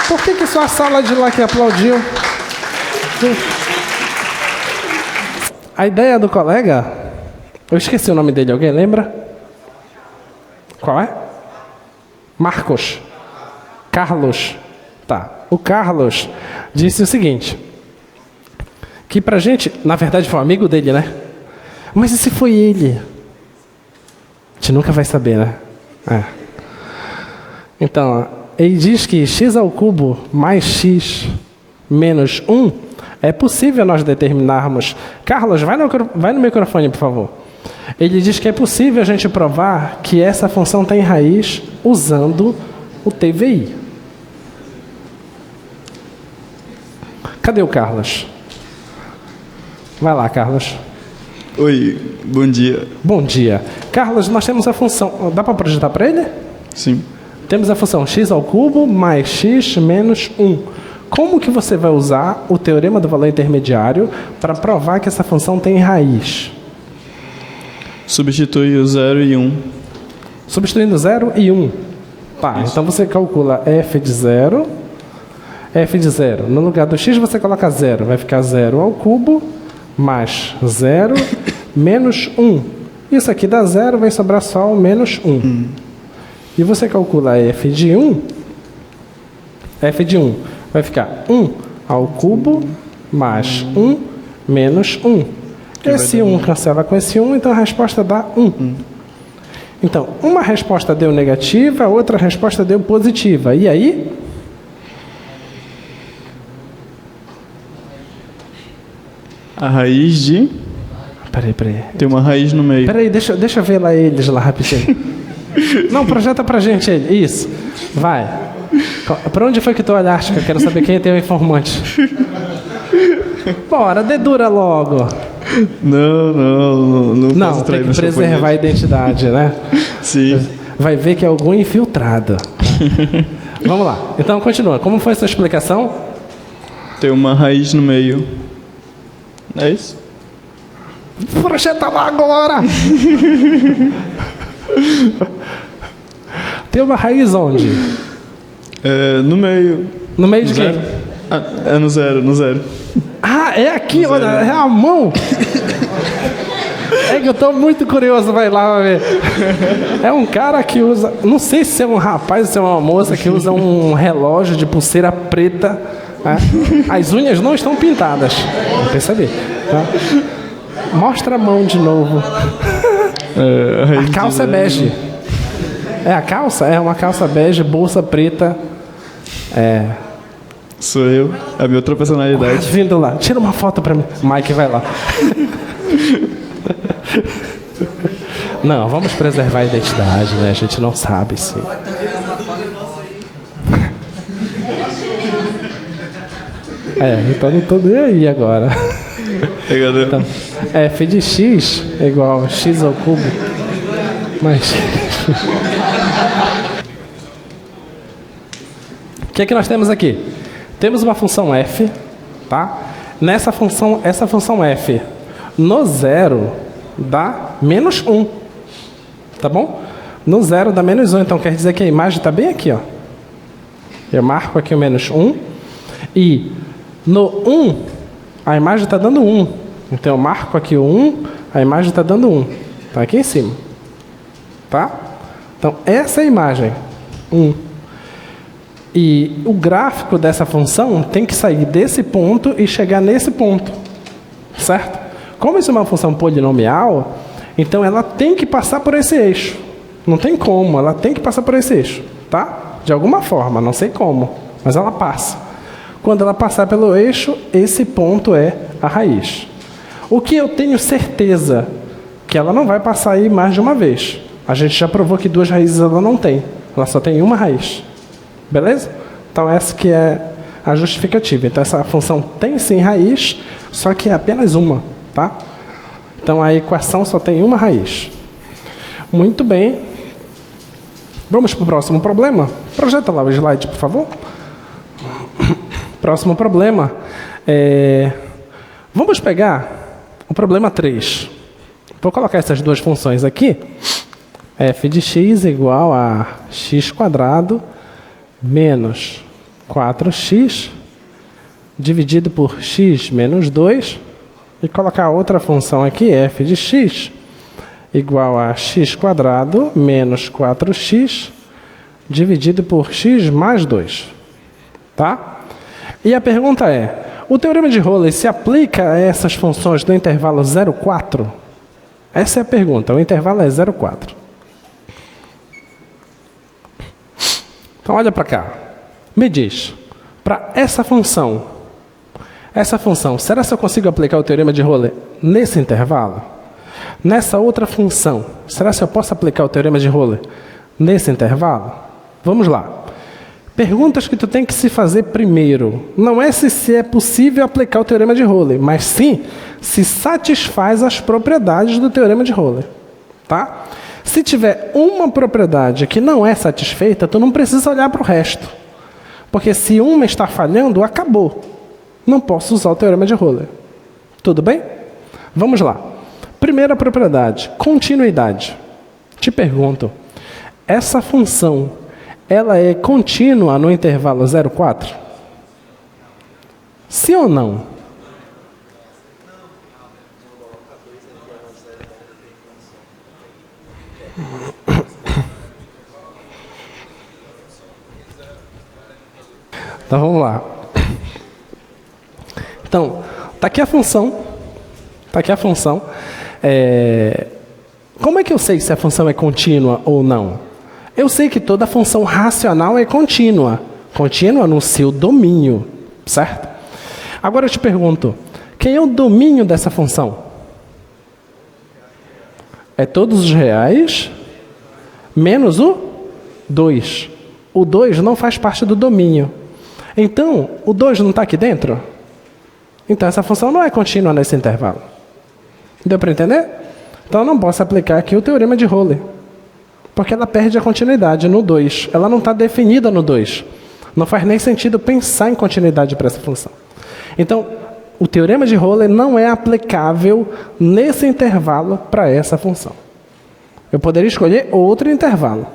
Por que só a sala de lá que aplaudiu? A ideia do colega... Eu esqueci o nome dele. Alguém lembra? Qual é? Marcos. Carlos. Tá. O Carlos disse o seguinte, que pra gente, na verdade foi um amigo dele, né? Mas e se foi ele? A gente nunca vai saber, né? Então, ele diz que x ao cubo mais x menos 1 é possível nós determinarmos... Carlos, vai no microfone, por favor. Ele diz que é possível a gente provar que essa função tem raiz usando o TVI. Cadê o Carlos? Vai lá, Carlos. Oi, bom dia. Bom dia. Carlos, nós temos a função... Dá para projetar para ele? Sim. Temos a função x ao cubo mais x menos 1. Como que você vai usar o teorema do valor intermediário para provar que essa função tem raiz? Substitui o 0 e 1. Substituindo 0 e 1. Tá, isso. Então você calcula f de 0. F de 0. No lugar do x você coloca 0. Vai ficar 0 ao cubo mais 0 menos 1. Isso aqui dá 0, vai sobrar só o menos 1. E você calcula f de 1. F de 1 vai ficar 1 ao cubo mais 1 menos 1. Esse 1 cancela com esse 1, então a resposta dá 1. Então, uma resposta deu negativa, a outra resposta deu positiva. E aí? A raiz de... Peraí. Tem uma raiz no meio. Peraí, deixa eu ver lá eles lá rapidinho. Não, projeta pra gente ele. Isso. Vai. Pra onde foi que tu olhaste? Que eu quero saber quem tem o informante. Bora, dedura logo. Não, tem que preservar a identidade, né? Sim. Vai ver que é algum infiltrado. Vamos lá. Então, continua. Como foi a sua explicação? Tem uma raiz no meio. É isso? Projeta lá agora! Tem uma raiz onde? No meio. No meio de quem? É no zero. Ah, é aqui, olha, é a mão. É que eu tô muito curioso, vai lá ver. É um cara que usa, não sei se é um rapaz ou se é uma moça que usa um relógio de pulseira preta. Né? As unhas não estão pintadas. Não percebi. Tá? Mostra a mão de novo. A calça é bege. É a calça? É uma calça bege, bolsa preta. Sou eu, a minha outra personalidade. Vindo lá, tira uma foto pra mim. Mike, vai lá. Não, vamos preservar a identidade, né? A gente não sabe se... então não tô nem aí agora. Então, f de x é igual a x ao cubo mais... O que é que nós temos aqui? Temos uma função f, tá? Essa função f no zero dá menos 1, tá bom? No zero dá menos 1, então quer dizer que a imagem está bem aqui, ó. Eu marco aqui o menos 1 e no 1 a imagem está dando 1, então eu marco aqui o 1, a imagem está dando 1, tá aqui em cima, tá? Então essa é a imagem 1. E o gráfico dessa função tem que sair desse ponto e chegar nesse ponto, certo? Como isso é uma função polinomial, então ela tem que passar por esse eixo. Não tem como, ela tem que passar por esse eixo, tá? De alguma forma, não sei como, mas ela passa. Quando ela passar pelo eixo, esse ponto é a raiz. O que eu tenho certeza que ela não vai passar aí mais de uma vez. A gente já provou que duas raízes ela não tem, ela só tem uma raiz. Beleza? Então essa que é a justificativa. Então essa função tem sim raiz, só que é apenas uma, tá? Então a equação só tem uma raiz. Muito bem. Vamos para o próximo problema? Projeta lá o slide, por favor. Próximo problema. Vamos pegar o problema 3. Vou colocar essas duas funções aqui. f de x igual a x² menos 4x dividido por x menos 2 e colocar outra função aqui, f de x igual a x² menos 4x dividido por x mais 2. Tá? E a pergunta é, o teorema de Rowley se aplica a essas funções do intervalo 0,4? Essa é a pergunta, o intervalo é 0,4. Então olha para cá, me diz, para essa função, será que eu consigo aplicar o teorema de Rowley nesse intervalo? Nessa outra função, será que eu posso aplicar o teorema de Rowley nesse intervalo? Vamos lá. Perguntas que tu tem que se fazer primeiro. Não é se é possível aplicar o teorema de Rowley, mas sim se satisfaz as propriedades do teorema de Rowley. Tá? Se tiver uma propriedade que não é satisfeita, tu não precisa olhar para o resto. Porque se uma está falhando, acabou. Não posso usar o teorema de Rowley. Tudo bem? Vamos lá. Primeira propriedade, continuidade. Te pergunto, essa função, ela é contínua no intervalo 0,4? Sim ou não? Então vamos lá. Então, está aqui a função. Como é que eu sei se a função é contínua ou não? Eu sei que toda função racional é contínua. Contínua no seu domínio, certo? Agora eu te pergunto, quem é o domínio dessa função? É todos os reais menos o 2. O 2 não faz parte do domínio. Então, o 2 não está aqui dentro? Então, essa função não é contínua nesse intervalo. Deu para entender? Então, eu não posso aplicar aqui o teorema de Rowley. Porque ela perde a continuidade no 2. Ela não está definida no 2. Não faz nem sentido pensar em continuidade para essa função. Então, o teorema de Rowley não é aplicável nesse intervalo para essa função. Eu poderia escolher outro intervalo.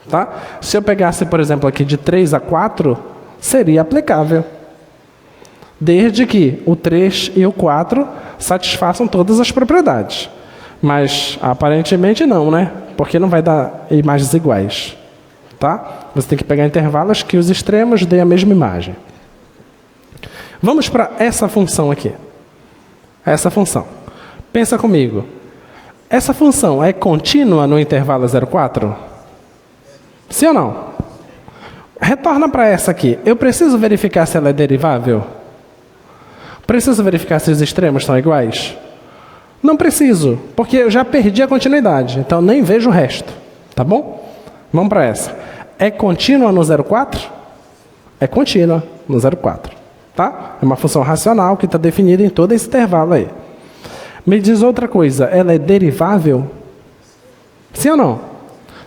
Tá? Se eu pegasse, por exemplo, aqui de 3 a 4, seria aplicável. Desde que o 3 e o 4 satisfaçam todas as propriedades. Mas, aparentemente, não, né? Porque não vai dar imagens iguais. Tá? Você tem que pegar intervalos que os extremos deem a mesma imagem. Vamos para essa função aqui. Essa função. Pensa comigo. Essa função é contínua no intervalo 0,4? Sim ou não? Retorna para essa aqui. Eu preciso verificar se ela é derivável? Preciso verificar se os extremos são iguais? Não preciso, porque eu já perdi a continuidade. Então nem vejo o resto. Tá bom? Vamos para essa. É contínua no 0,4? É contínua no 0,4. Tá? É uma função racional que está definida em todo esse intervalo aí. Me diz outra coisa. Ela é derivável? Sim ou não?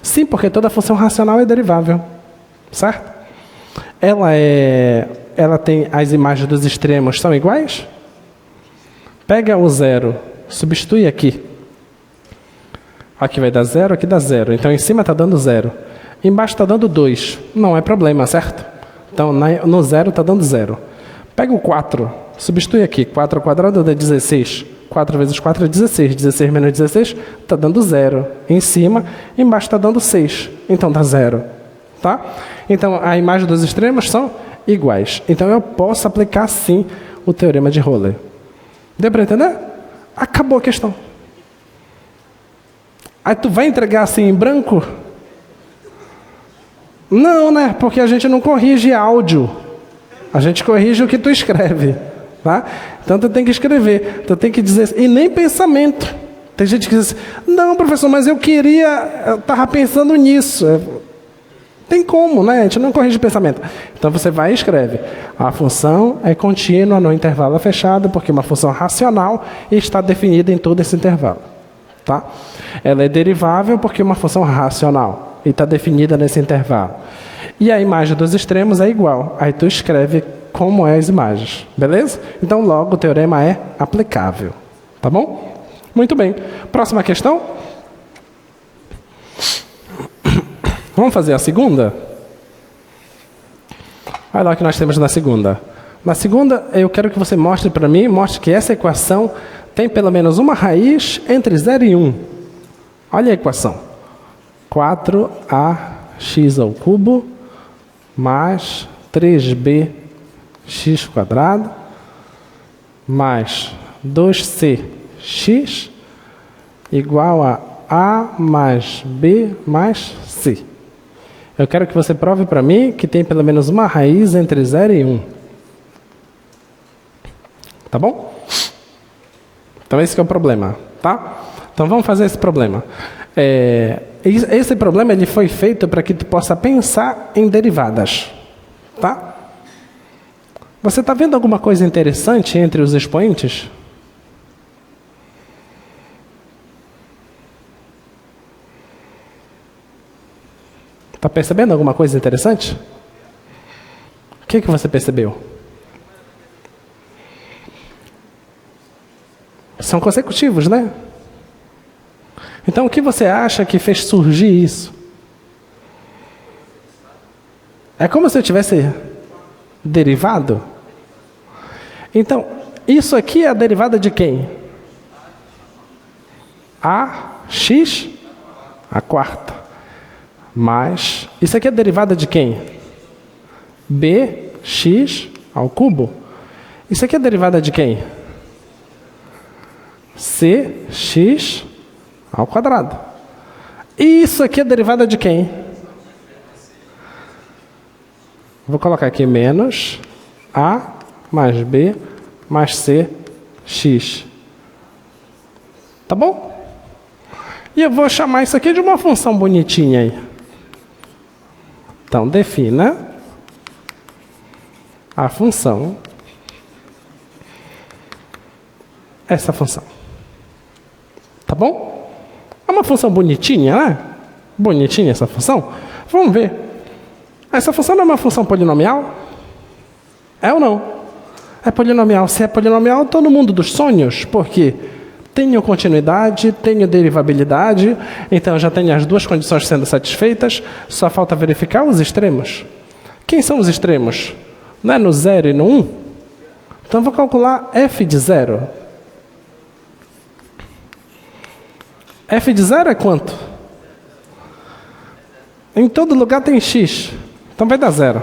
Sim, porque toda função racional é derivável. Certo? Ela tem as imagens dos extremos são iguais? Pega o 0, substitui aqui. Aqui vai dar 0, aqui dá 0. Então em cima está dando 0. Embaixo está dando 2. Não é problema, certo? Então no 0 está dando 0. Pega o 4, substitui aqui. 4 ao quadrado dá 16. 4 vezes 4 é 16. 16 menos 16 está dando 0. Em cima, embaixo está dando 6. Então dá 0. Tá? Então a imagem dos extremos são iguais. Então eu posso aplicar sim o teorema de Rowley. Deu para entender? Acabou a questão. Aí tu vai entregar assim em branco? Não, né? Porque a gente não corrige áudio. A gente corrige o que tu escreve. Tá? Então tu tem que escrever. Tu tem que dizer... E nem pensamento. Tem gente que diz assim, não, professor, mas eu estava pensando nisso. Tem como, né? A gente não corrige pensamento. Então você vai e escreve. A função é contínua no intervalo fechado, porque é uma função racional e está definida em todo esse intervalo. Tá? Ela é derivável porque é uma função racional e está definida nesse intervalo. E a imagem dos extremos é igual. Aí tu escreve como é as imagens. Beleza? Então logo o teorema é aplicável. Tá bom? Muito bem. Próxima questão. Vamos fazer a segunda? Olha lá o que nós temos na segunda. Na segunda, eu quero que você mostre para mim, mostre que essa equação tem pelo menos uma raiz entre 0 e 1. Olha a equação. 4ax ao cubo mais 3bx x² mais 2cx igual a mais b mais c. Eu quero que você prove para mim que tem pelo menos uma raiz entre 0 e 1. Tá bom? Então esse que é o problema, tá? Então vamos fazer esse problema. Esse problema ele foi feito para que tu possa pensar em derivadas, tá? Você está vendo alguma coisa interessante entre os expoentes? Está percebendo alguma coisa interessante? O que você percebeu? São consecutivos, né? Então, o que você acha que fez surgir isso? É como se eu tivesse derivado? Então, isso aqui é a derivada de quem? Ax, a quarta. Mais, isso aqui é a derivada de quem? Bx ao cubo. Isso aqui é a derivada de quem? Cx ao quadrado. E isso aqui é a derivada de quem? Vou colocar aqui menos a mais b mais c x. Tá bom? E eu vou chamar isso aqui de uma função bonitinha aí. Então, defina a função, essa função. Tá bom? É uma função bonitinha, né? Bonitinha essa função. Vamos ver. Essa função não é uma função polinomial? É ou não? É polinomial. Se é polinomial, estou no mundo dos sonhos, porque tenho continuidade, tenho derivabilidade, então já tenho as duas condições sendo satisfeitas, só falta verificar os extremos. Quem são os extremos? Não é no 0 e no 1? Então vou calcular f de 0. F de 0 é quanto? Em todo lugar tem x, então vai dar 0.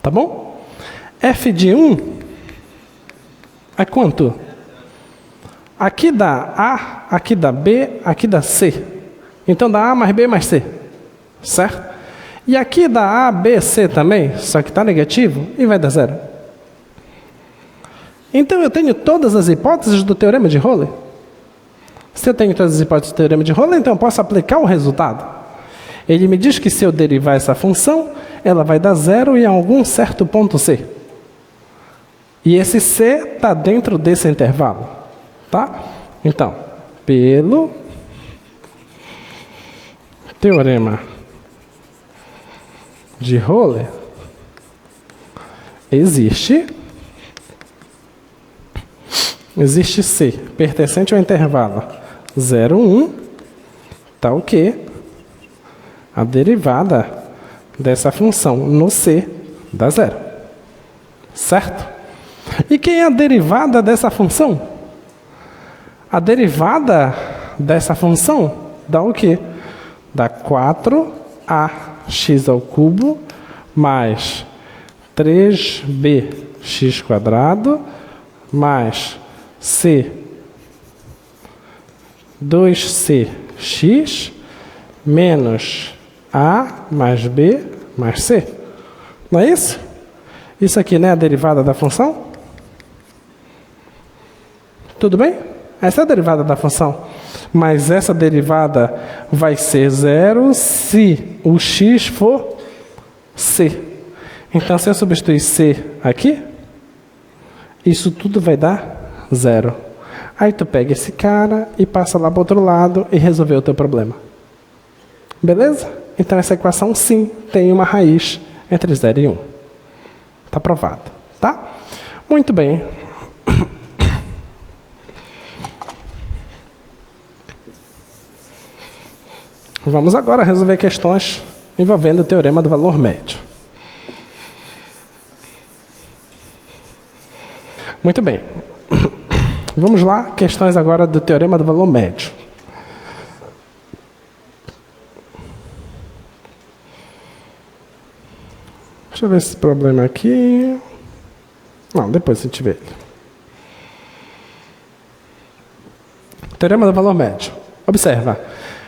Tá bom? F de 1 é quanto? Aqui dá A, aqui dá B, aqui dá C. Então dá A mais B mais C. Certo? E aqui dá A, B, C também, só que está negativo e vai dar 0. Então eu tenho todas as hipóteses do teorema de Rolle. Se eu tenho todas as hipóteses do teorema de Rolle, então eu posso aplicar o resultado. Ele me diz que se eu derivar essa função, ela vai dar 0 em algum certo ponto C. E esse C está dentro desse intervalo. Tá? Então, pelo teorema de Rolle, existe C pertencente ao intervalo 0, 1, tal que a derivada dessa função no C dá 0. Certo? E quem é a derivada dessa função? A derivada dessa função dá o quê? Dá 4ax ao cubo mais 3bx² mais c 2cx menos a mais b mais c. Não é isso? Isso aqui não é a derivada da função? Tudo bem? Essa é a derivada da função. Mas essa derivada vai ser 0 se o x for c. Então, se eu substituir c aqui, isso tudo vai dar 0. Aí tu pega esse cara e passa lá para o outro lado e resolveu o teu problema. Beleza? Então, essa equação, sim, tem uma raiz entre 0 e 1. Está provado. Tá? Muito bem. Vamos agora resolver questões envolvendo o teorema do valor médio. Muito bem. Vamos lá, questões agora do teorema do valor médio. Deixa eu ver esse problema aqui. Não, depois a gente vê ele. Teorema do valor médio. Observa.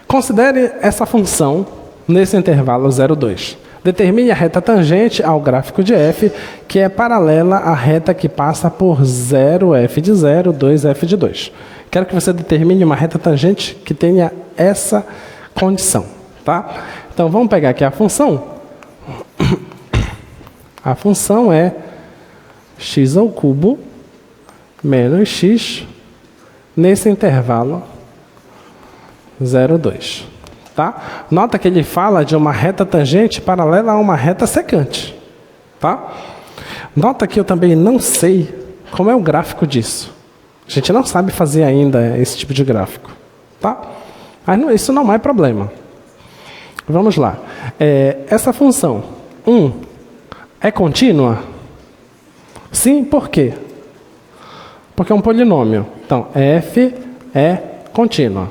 Considere essa função nesse intervalo 0,2. Determine a reta tangente ao gráfico de f, que é paralela à reta que passa por 0f de 0, 2f de 2. Quero que você determine uma reta tangente que tenha essa condição. Tá? Então, vamos pegar aqui a função. A função é x ao cubo menos x nesse intervalo 0,2. Tá? Nota que ele fala de uma reta tangente paralela a uma reta secante. Tá? Nota que eu também não sei como é o gráfico disso. A gente não sabe fazer ainda esse tipo de gráfico. Tá? Mas não, isso não é problema. Vamos lá. Essa função 1 é contínua? Sim, por quê? Porque é um polinômio. Então, f é contínua.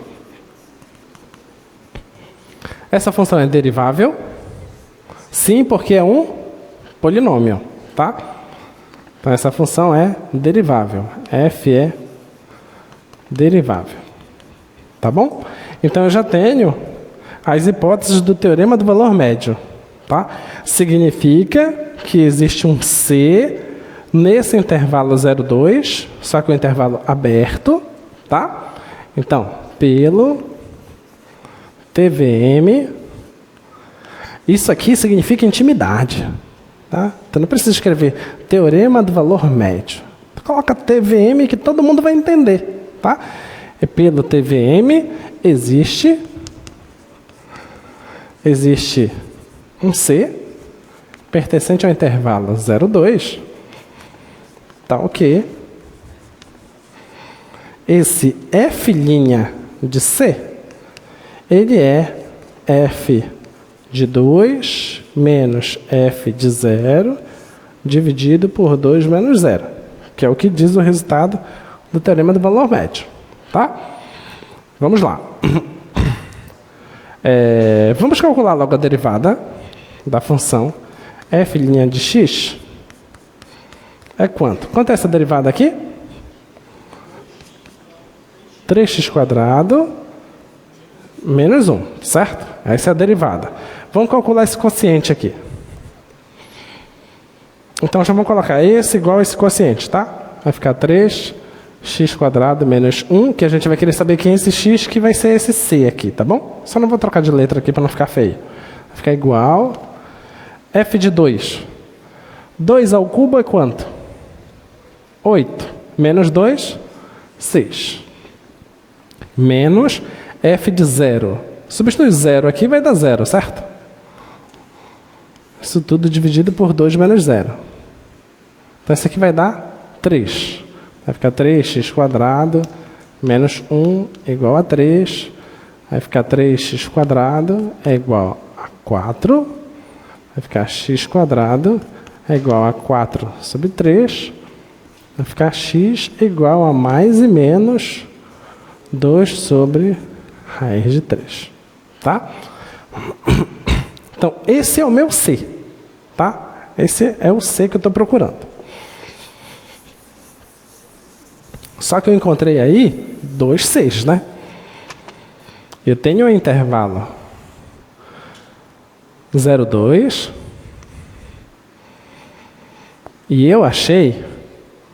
Essa função é derivável? Sim, porque é um polinômio. Tá? Então, essa função é derivável. F é derivável. Tá bom? Então, eu já tenho as hipóteses do teorema do valor médio. Tá? Significa que existe um C nesse intervalo 0,2, só que o intervalo aberto. Tá? Então, pelo TVM, isso aqui significa intimidade. Tá? Então não precisa escrever teorema do valor médio. Coloca TVM que todo mundo vai entender. Tá? E pelo TVM existe um C pertencente ao intervalo 0,2. Tá ok. Esse F' de C, ele é f de 2 menos f de 0 dividido por 2 menos 0, que é o que diz o resultado do teorema do valor médio. Tá? Vamos lá. Vamos calcular logo a derivada da função f' de x. É quanto? Quanto é essa derivada aqui? 3x² menos 1, certo? Essa é a derivada. Vamos calcular esse quociente aqui. Então, já vamos colocar esse igual a esse quociente, tá? Vai ficar 3x² menos 1, que a gente vai querer saber quem é esse x, que vai ser esse c aqui, tá bom? Só não vou trocar de letra aqui para não ficar feio. Vai ficar igual f de 2. 2 ao cubo é quanto? 8. Menos 2, 6. Menos f de 0. Substitui 0 aqui, vai dar 0, certo? Isso tudo dividido por 2 menos 0. Então, isso aqui vai dar 3. Vai ficar 3x² menos 1 igual a 3. Vai ficar 3x² é igual a 4. Vai ficar x² é igual a 4 sobre 3. Vai ficar x igual a mais e menos 2 sobre raiz de 3. Tá? Então, esse é o meu C. Tá? Esse é o C que eu estou procurando. Só que eu encontrei aí 2 Cs, né? Eu tenho um intervalo 0,2 e eu achei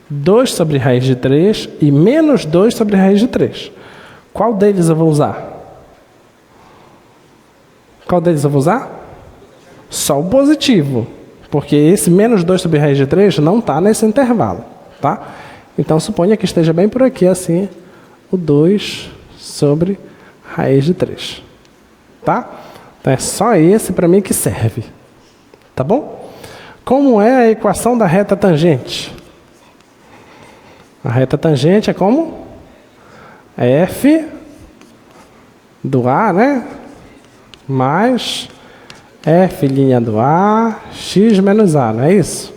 2 sobre raiz de 3 e menos 2 sobre raiz de 3. Qual deles eu vou usar? Qual deles eu vou usar? Só o positivo, porque esse menos 2 sobre raiz de 3 não está nesse intervalo. Tá? Então, suponha que esteja bem por aqui, assim, o 2 sobre raiz de 3. Tá? Então, é só esse para mim que serve. Tá bom? Como é a equação da reta tangente? A reta tangente é como? É f do A, né? Mais f' do A, x menos A, não é isso?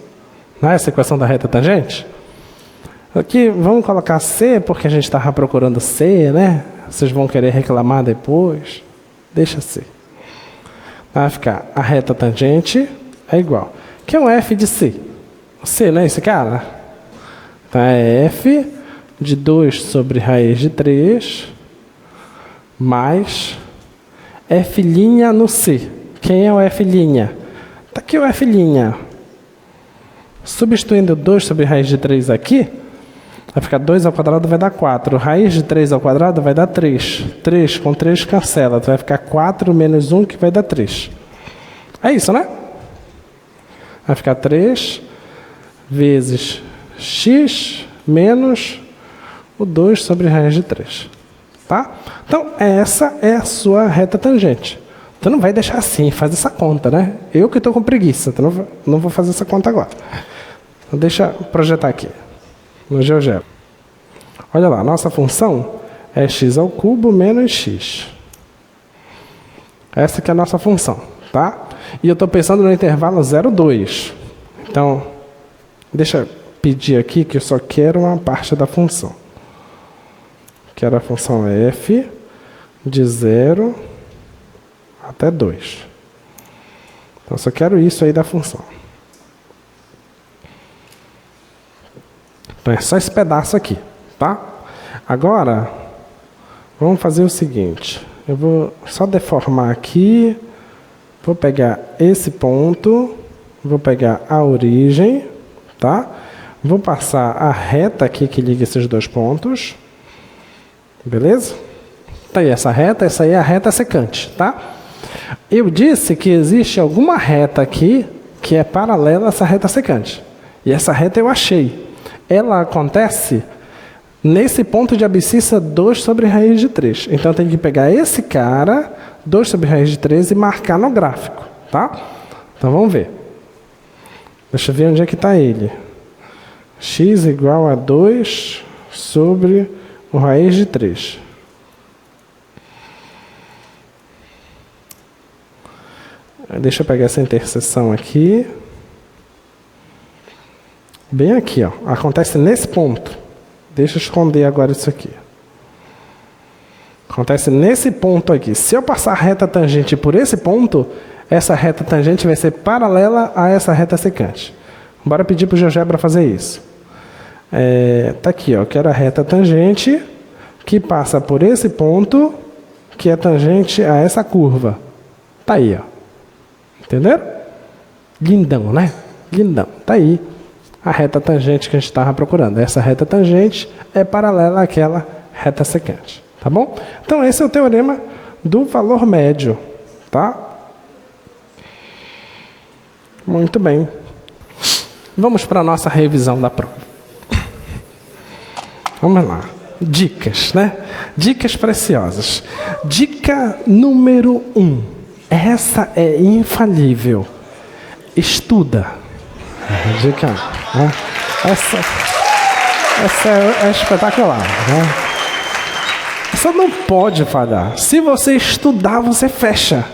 Não é essa a equação da reta tangente? Aqui, vamos colocar C, porque a gente estava procurando C, né? Vocês vão querer reclamar depois. Deixa C. Vai ficar a reta tangente é igual. Que é um f de C? O C, não é esse cara? Então é f de 2 sobre raiz de 3 mais f' no c. Quem é o f'? Está aqui o f'. Substituindo 2 sobre raiz de 3 aqui, vai ficar 2 ao quadrado, vai dar 4. Raiz de 3 ao quadrado vai dar 3. 3 com 3 cancela. Vai ficar 4 menos 1, que vai dar 3. É isso, né? Vai ficar 3 vezes x menos o 2 sobre raiz de 3. Tá? Então, essa é a sua reta tangente. Então, não vai deixar assim, faz essa conta, né? Eu que estou com preguiça, então não vou fazer essa conta agora. Então, deixa eu projetar aqui, no GeoGebra. Olha lá, nossa função é x ao cubo menos x. Essa que é a nossa função, tá? E eu estou pensando no intervalo 0,2. Então, deixa eu pedir aqui que eu só quero uma parte da função. Quero a função f de 0 até 2. Então, só quero isso aí da função. Então, é só esse pedaço aqui, tá? Agora, vamos fazer o seguinte. Eu vou só deformar aqui. Vou pegar esse ponto. Vou pegar a origem, tá? Vou passar a reta aqui que liga esses dois pontos. Beleza? Tá aí essa reta, essa aí é a reta secante, tá? Eu disse que existe alguma reta aqui que é paralela a essa reta secante. E essa reta eu achei. Ela acontece nesse ponto de abscissa 2 sobre raiz de 3. Então eu tenho que pegar esse cara, 2 sobre raiz de 3, e marcar no gráfico, tá? Então vamos ver. Deixa eu ver onde é que está ele. X igual a 2 sobre o raiz de 3. Deixa eu pegar essa interseção aqui. Bem aqui, ó. Acontece nesse ponto. Deixa eu esconder agora isso aqui. Acontece nesse ponto aqui. Se eu passar a reta tangente por esse ponto, essa reta tangente vai ser paralela a essa reta secante. Bora pedir para o GeoGebra fazer isso. Tá aqui, ó. Eu quero a reta tangente que passa por esse ponto, que é tangente a essa curva. Tá aí, ó. Entenderam? Lindão, né? Lindão. Tá aí a reta tangente que a gente estava procurando. Essa reta tangente é paralela àquela reta secante. Tá bom? Então, esse é o teorema do valor médio. Tá? Muito bem. Vamos para a nossa revisão da prova. Vamos lá. Dicas, né? Dicas preciosas. Dica número 1. Essa é infalível. Estuda. Dica. Né? Essa é espetacular. Né? Essa não pode falhar. Se você estudar, você fecha.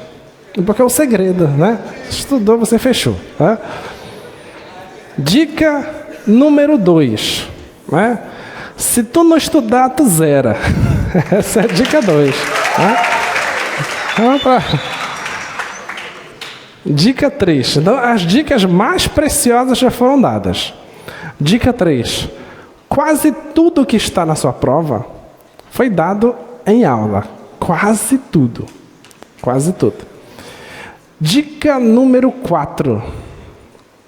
Porque é o segredo, né? Estudou, você fechou. Né? Dica número 2. Né? Se tu não estudar, tu zera. Essa é a dica 2. Né? Vamos para... Dica 3. Então, as dicas mais preciosas já foram dadas. Dica 3. Quase tudo que está na sua prova foi dado em aula. Quase tudo. Quase tudo. Dica número 4.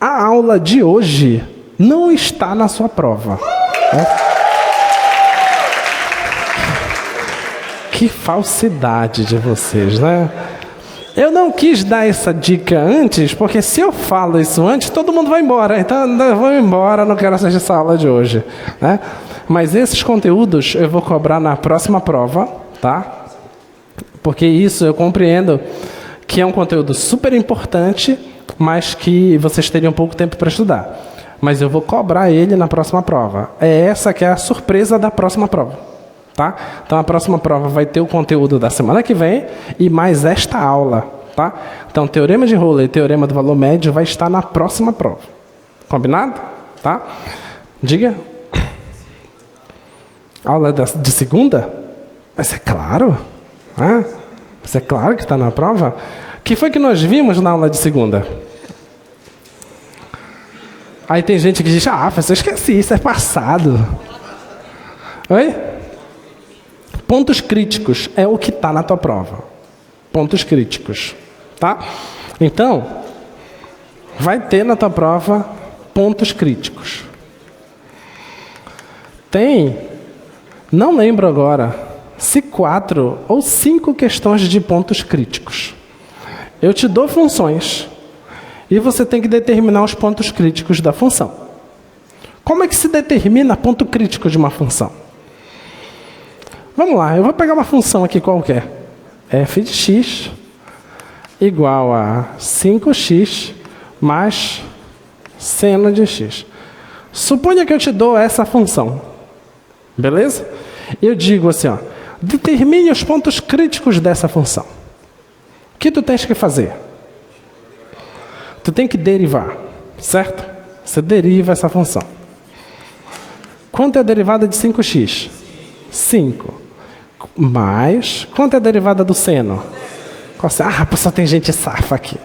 A aula de hoje não está na sua prova. Que falsidade de vocês, né? Eu não quis dar essa dica antes, porque se eu falo isso antes, todo mundo vai embora. Então, eu vou embora, não quero assistir essa aula de hoje. Né? Mas esses conteúdos eu vou cobrar na próxima prova, tá? Porque isso eu compreendo que é um conteúdo super importante, mas que vocês teriam pouco tempo para estudar. Mas eu vou cobrar ele na próxima prova. É essa que é a surpresa da próxima prova. Tá? Então a próxima prova vai ter o conteúdo da semana que vem e mais esta aula. Tá? Então teorema de Euler e teorema do valor médio vai estar na próxima prova. Combinado? Tá? Diga. Aula de segunda? Mas é claro. Né? Mas é claro que está na prova. O que foi que nós vimos na aula de segunda? Aí tem gente que diz, professor, esqueci, isso é passado. Oi? Pontos críticos é o que está na tua prova. Pontos críticos, tá? Então, vai ter na tua prova pontos críticos. Tem, não lembro agora, se 4 ou 5 questões de pontos críticos. Eu te dou funções e você tem que determinar os pontos críticos da função. Como é que se determina ponto crítico de uma função? Vamos lá, eu vou pegar uma função aqui qualquer. F de x igual a 5x mais seno de x. Suponha que eu te dou essa função. Beleza? Eu digo assim, ó, determine os pontos críticos dessa função. O que tu tens que fazer? Tu tem que derivar, certo? Você deriva essa função. Quanto é a derivada de 5x? 5. Mais, quanto é a derivada do seno? Cosseno. Só tem gente safa aqui.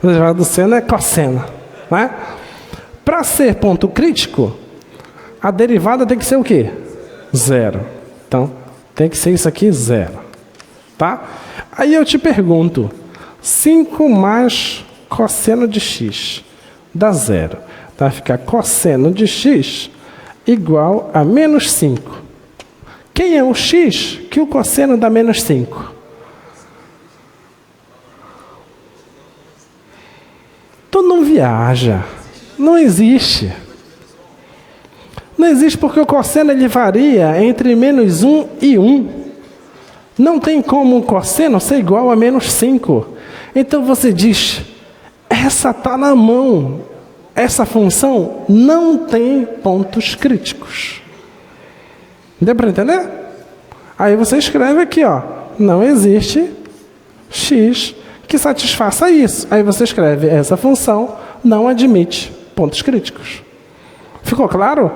A derivada do seno é cosseno, né? Para ser ponto crítico, a derivada tem que ser o quê? 0. Então, tem que ser isso aqui, 0. Tá? Aí eu te pergunto, 5 mais cosseno de x dá 0. Então, vai ficar cosseno de x igual a menos 5. Quem é o x que o cosseno dá menos 5? Tu não viaja. Não existe. Não existe porque o cosseno ele varia entre menos 1 e 1. Não tem como um cosseno ser igual a menos 5. Então você diz, essa está na mão. Essa função não tem pontos críticos. Deu para entender? Aí você escreve aqui, ó, não existe x que satisfaça isso. Aí você escreve, essa função não admite pontos críticos. Ficou claro?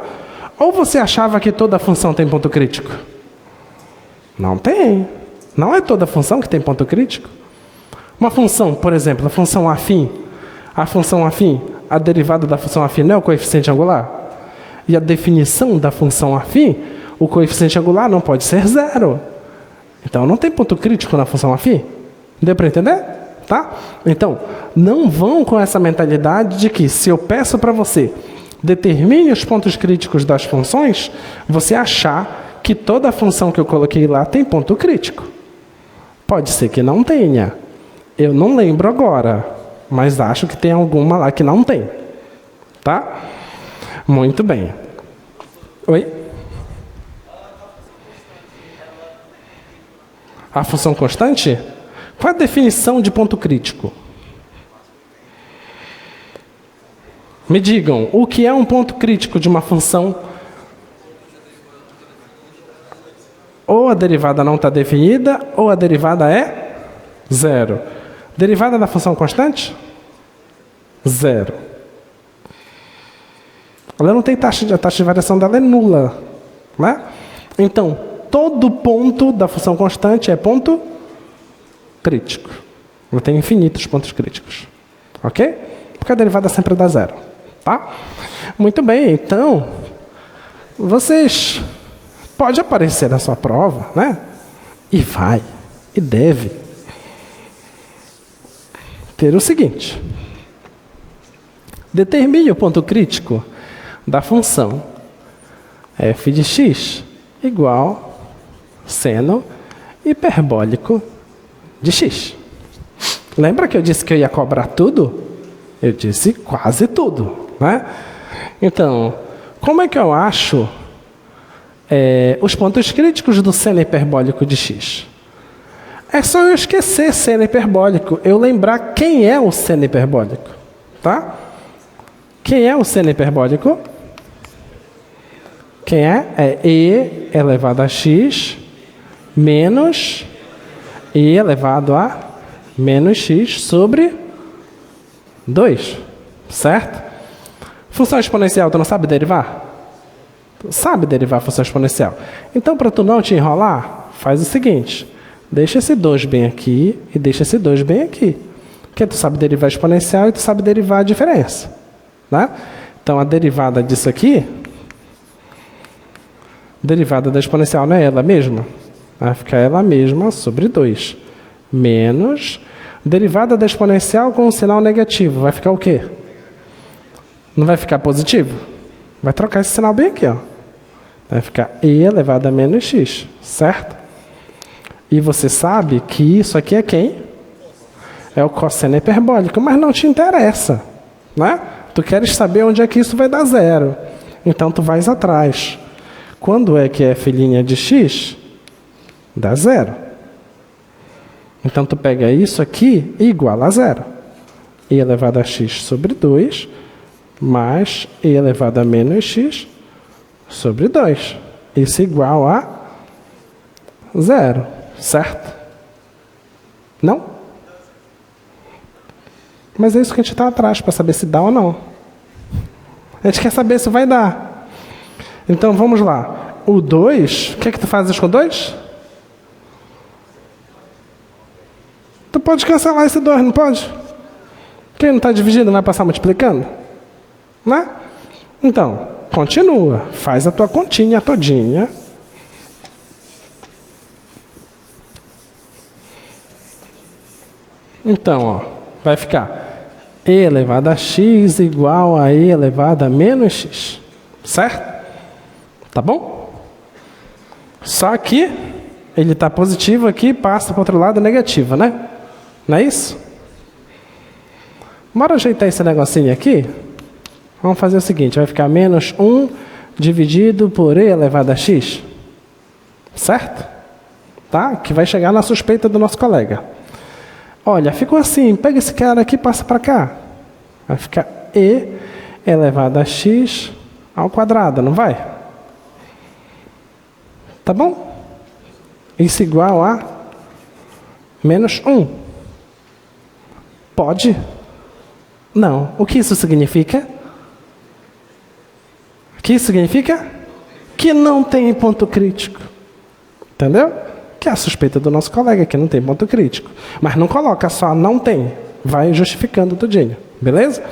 Ou você achava que toda função tem ponto crítico? Não tem. Não é toda função que tem ponto crítico. Uma função, por exemplo, a função afim. A função afim, a derivada da função afim não é o coeficiente angular? E a definição da função afim, o coeficiente angular não pode ser 0. Então não tem ponto crítico na função afim. Deu para entender? Tá? Então, não vão com essa mentalidade de que se eu peço para você determine os pontos críticos das funções, você achar que toda a função que eu coloquei lá tem ponto crítico. Pode ser que não tenha. Eu não lembro agora, mas acho que tem alguma lá que não tem. Tá? Muito bem. Oi? A função constante? Qual é a definição de ponto crítico? Me digam, o que é um ponto crítico de uma função? Ou a derivada não está definida, ou a derivada é 0. Derivada da função constante? 0. Ela não tem taxa de variação dela é nula, né? Então, todo ponto da função constante é ponto crítico. Ela tem infinitos pontos críticos. Ok? Porque a derivada sempre dá 0. Tá? Muito bem, então, vocês pode aparecer na sua prova, né? E vai, e deve ter o seguinte. Determine o ponto crítico da função f de x igual seno hiperbólico de x. Lembra que eu disse que eu ia cobrar tudo? Eu disse quase tudo, né? Então, como é que eu acho os pontos críticos do seno hiperbólico de x? É só eu esquecer seno hiperbólico, eu lembrar quem é o seno hiperbólico, tá? Quem é o seno hiperbólico? Quem é? É e elevado a x menos e elevado a menos x sobre 2, certo? Função exponencial, tu não sabe derivar? Tu sabe derivar a função exponencial. Então, para tu não te enrolar, faz o seguinte, deixa esse 2 bem aqui e deixa esse 2 bem aqui. Porque tu sabe derivar exponencial e tu sabe derivar a diferença, né? Então, a derivada disso aqui, derivada da exponencial não é ela mesma? Vai ficar ela mesma sobre 2. Menos, derivada da exponencial com um sinal negativo. Vai ficar o quê? Não vai ficar positivo? Vai trocar esse sinal bem aqui, ó. Vai ficar e elevado a menos x, certo? E você sabe que isso aqui é quem? É o cosseno hiperbólico, mas não te interessa, né? Tu queres saber onde é que isso vai dar zero. Então, tu vais atrás. Quando é que é filhinha de x? Dá zero. Então, tu pega isso aqui igual a zero. E elevado a x sobre 2, mais e elevado a menos x sobre 2. Isso igual a zero, certo? Não? Mas é isso que a gente está atrás, para saber se dá ou não. A gente quer saber se vai dar. Então, vamos lá. O 2, o que é que tu fazes com o 2? Tu pode cancelar esse 2, não pode? Quem não está dividindo vai passar multiplicando? Né? Então, continua. Faz a tua continha todinha. Então, ó, vai ficar e elevado a x igual a e elevado a menos x. Certo? Tá bom? Só que ele está positivo aqui, passa para o outro lado negativo, né? Não é isso? Bora ajeitar esse negocinho aqui? Vamos fazer o seguinte, vai ficar menos 1 dividido por e elevado a x. Certo? Tá? Que vai chegar na suspeita do nosso colega. Olha, ficou assim, pega esse cara aqui e passa para cá. Vai ficar e elevado a x ao quadrado, não vai? Tá bom? Isso igual a menos 1. Pode? Não. O que isso significa? O que isso significa? Que não tem ponto crítico. Entendeu? Que é a suspeita do nosso colega, que não tem ponto crítico. Mas não coloca só não tem. Vai justificando tudinho. Beleza?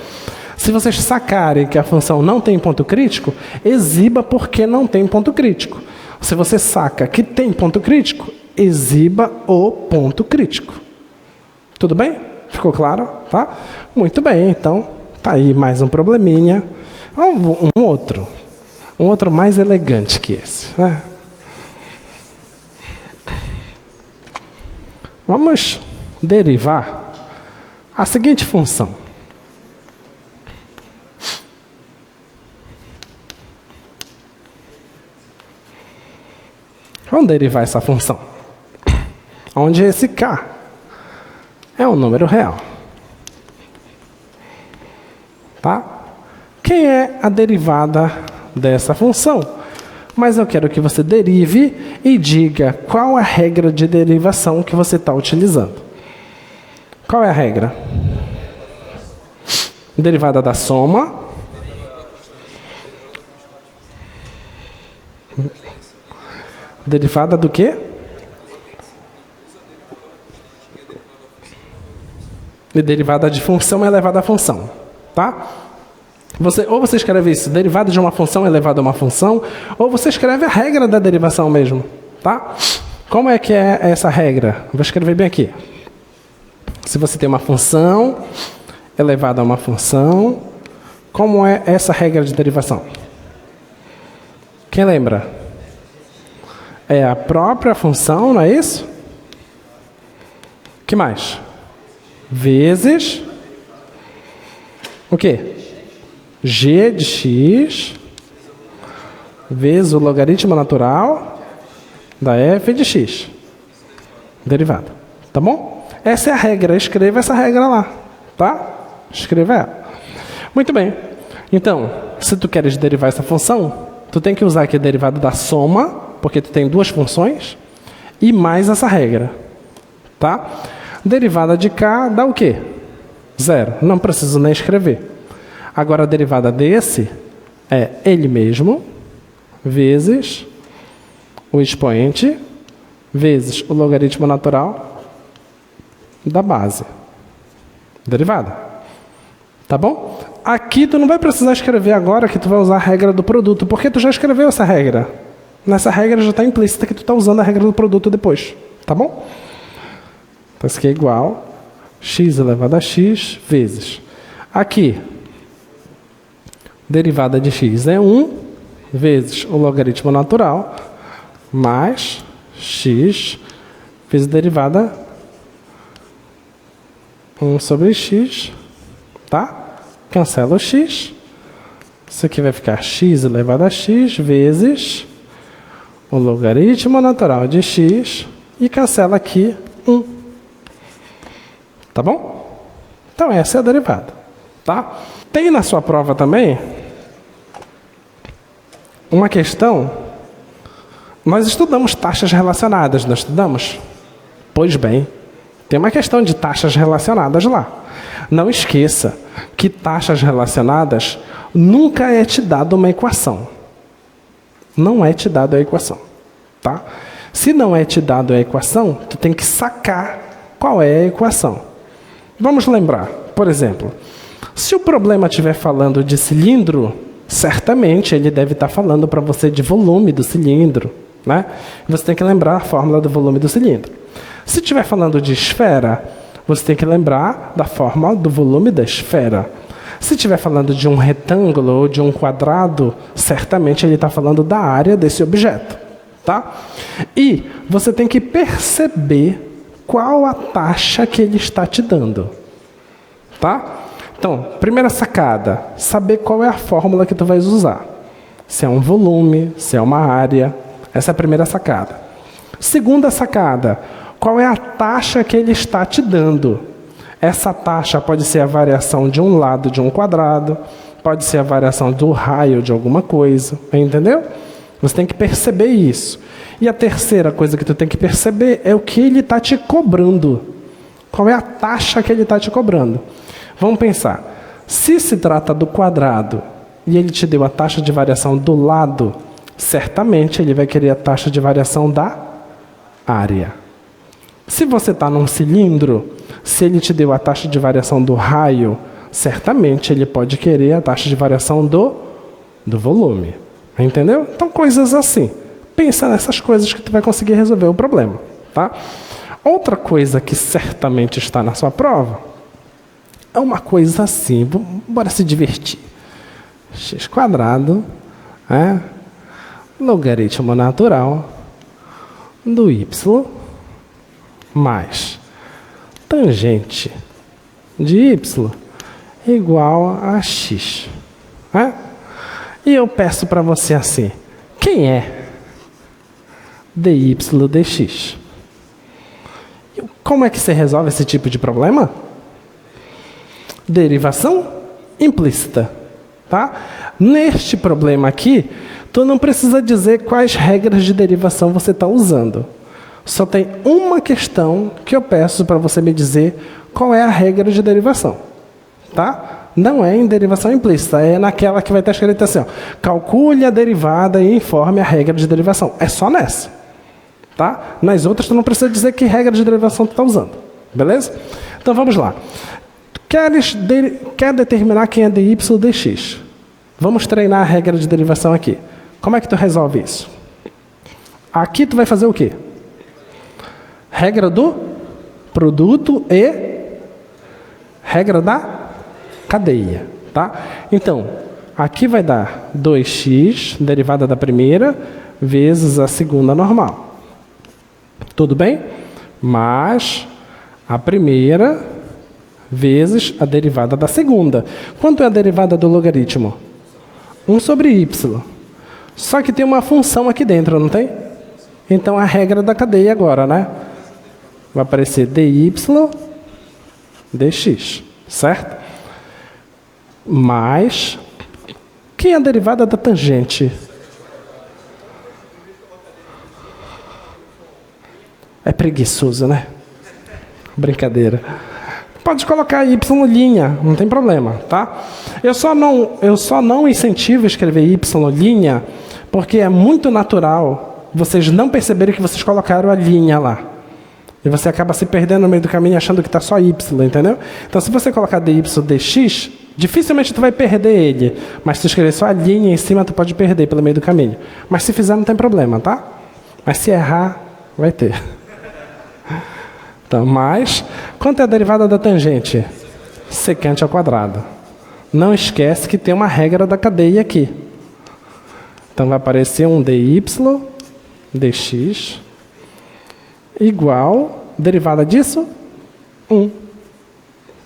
Se vocês sacarem que a função não tem ponto crítico, exiba porque não tem ponto crítico. Se você saca que tem ponto crítico, exiba o ponto crítico. Tudo bem? Ficou claro? Tá? Muito bem, então tá aí mais um probleminha. Um outro mais elegante que esse, né? Vamos derivar a seguinte função. Vamos derivar essa função, onde esse k é um número real. Tá? Quem é a derivada dessa função? Mas eu quero que você derive e diga qual a regra de derivação que você está utilizando. Qual é a regra? Derivada da soma. Derivada do quê? E derivada de função elevada a função. Tá? Ou você escreve isso, derivada de uma função elevada a uma função, ou você escreve a regra da derivação mesmo. Tá? Como é que é essa regra? Vou escrever bem aqui. Se você tem uma função elevada a uma função, como é essa regra de derivação? Quem lembra? É a própria função, não é isso? O que mais? Vezes o quê? G de x vezes o logaritmo natural da f de x. Derivada. Tá bom? Essa é a regra. Escreva essa regra lá. Tá? Escreva ela. Muito bem. Então, se tu queres derivar essa função, tu tem que usar aqui a derivada da soma, porque tu tem duas funções, e mais essa regra. Tá? Derivada de k dá o quê? Zero. Não preciso nem escrever. Agora, a derivada desse é ele mesmo, vezes o expoente, vezes o logaritmo natural da base. Derivada. Tá bom? aqui tu não vai precisar escrever agora que tu vai usar a regra do produto, porque tu já escreveu essa regra. Nessa regra já está implícita que tu está usando a regra do produto depois, tá bom? Então isso aqui é igual x elevado a x vezes. Aqui, derivada de x é 1 vezes o logaritmo natural mais x vezes derivada 1 sobre x, tá? Cancela o x. Isso aqui vai ficar x elevado a x vezes o logaritmo natural de x e cancela aqui 1. Tá bom? Então essa é a derivada, tá? Tem na sua prova também uma questão. Nós estudamos taxas relacionadas, não estudamos? Pois bem, tem uma questão de taxas relacionadas lá. Não esqueça que taxas relacionadas nunca é te dado uma equação. Não é te dado a equação, tá? Se não é te dado a equação, tu tem que sacar qual é a equação. Vamos lembrar, por exemplo, se o problema estiver falando de cilindro, certamente ele deve estar falando para você de volume do cilindro, né? Você tem que lembrar a fórmula do volume do cilindro. Se estiver falando de esfera, você tem que lembrar da fórmula do volume da esfera. Se estiver falando de um retângulo ou de um quadrado, certamente ele está falando da área desse objeto, tá? E você tem que perceber qual a taxa que ele está te dando, tá? Então, primeira sacada, saber qual é a fórmula que tu vais usar. Se é um volume, se é uma área, essa é a primeira sacada. Segunda sacada, qual é a taxa que ele está te dando? Essa taxa pode ser a variação de um lado de um quadrado, pode ser a variação do raio de alguma coisa, entendeu? Você tem que perceber isso. E a terceira coisa que tu tem que perceber é o que ele está te cobrando. Qual é a taxa que ele está te cobrando? Vamos pensar. Se se trata do quadrado e ele te deu a taxa de variação do lado, certamente ele vai querer a taxa de variação da área. Se você está num cilindro, se ele te deu a taxa de variação do raio, certamente ele pode querer a taxa de variação do volume. Entendeu? Então, coisas assim. Pensa nessas coisas que tu vai conseguir resolver o problema, tá? Outra coisa que certamente está na sua prova é uma coisa assim, bora se divertir. X quadrado, logaritmo natural do y mais tangente de y igual a x. E eu peço para você assim, quem é dy dx? Como é que você resolve esse tipo de problema? Derivação implícita, tá? Neste problema aqui, tu não precisa dizer quais regras de derivação você está usando. Só tem uma questão que eu peço para você me dizer qual é a regra de derivação, tá? Não é em derivação implícita, é naquela que vai estar escrita assim, ó, calcule a derivada e informe a regra de derivação. É só nessa, tá? Nas outras tu não precisa dizer que regra de derivação tu está usando, beleza? Então vamos lá. Quer determinar quem é dy dx? Vamos treinar a regra de derivação aqui. Como é que tu resolve isso? Aqui tu vai fazer o quê? Regra do produto e regra da cadeia, tá? Então, aqui vai dar 2x, derivada da primeira, vezes a segunda normal. Tudo bem? Mais a primeira vezes a derivada da segunda. Quanto é a derivada do logaritmo? 1 sobre y. Só que tem uma função aqui dentro, não tem? Então, a regra da cadeia agora, né? Vai aparecer dy dx, certo? Mais, quem é a derivada da tangente? É preguiçoso, né? Brincadeira. Pode colocar y', não tem problema, tá? Eu só não incentivo a escrever y', porque é muito natural vocês não perceberem que vocês colocaram a linha lá. E você acaba se perdendo no meio do caminho achando que está só y, entendeu? Então, se você colocar dy dx, Dificilmente tu vai perder ele, mas se tu escrever só a linha em cima, tu pode perder pelo meio do caminho. Mas se fizer, não tem problema, tá? Mas se errar, vai ter. Então, mais. Quanto é a derivada da tangente? Secante ao quadrado. Não esquece que tem uma regra da cadeia aqui. Então, vai aparecer um dy dx igual, derivada disso, 1.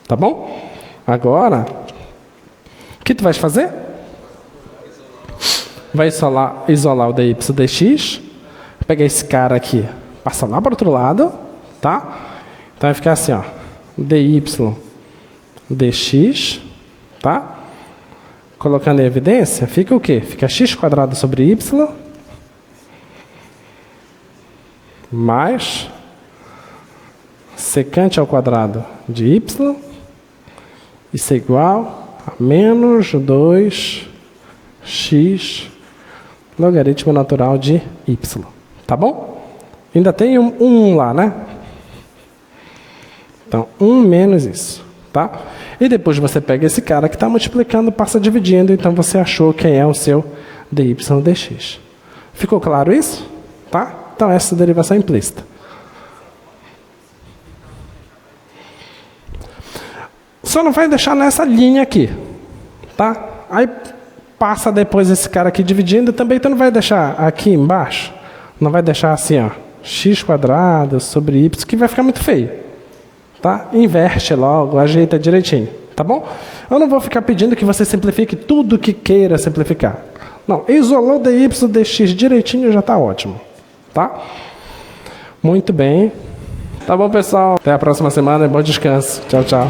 Tá bom? Agora, o que tu vais fazer? Vai isolar o dy dx, pegar esse cara aqui, passa lá para o outro lado, tá? Então vai ficar assim, ó, dy dx, tá? Colocando em evidência, fica o quê? Fica x² sobre y mais secante ao quadrado de y, isso é igual a menos 2x logaritmo natural de y. Tá bom? Ainda tem um lá, né? Então, 1 menos isso. Tá? E depois você pega esse cara que está multiplicando, passa dividindo, então você achou quem é o seu dy dx. Ficou claro isso? Tá? Então, essa é a derivação implícita. Só não vai deixar nessa linha aqui, tá? Aí passa depois esse cara aqui dividindo, também tu não vai deixar aqui embaixo, não vai deixar assim, ó, x² sobre y, que vai ficar muito feio, tá? Inverte logo, ajeita direitinho, tá bom? Eu não vou ficar pedindo que você simplifique tudo que queira simplificar. Não, isolou dy dx direitinho já tá ótimo, tá? Muito bem. Tá bom, pessoal? Até a próxima semana e bom descanso. Tchau, tchau.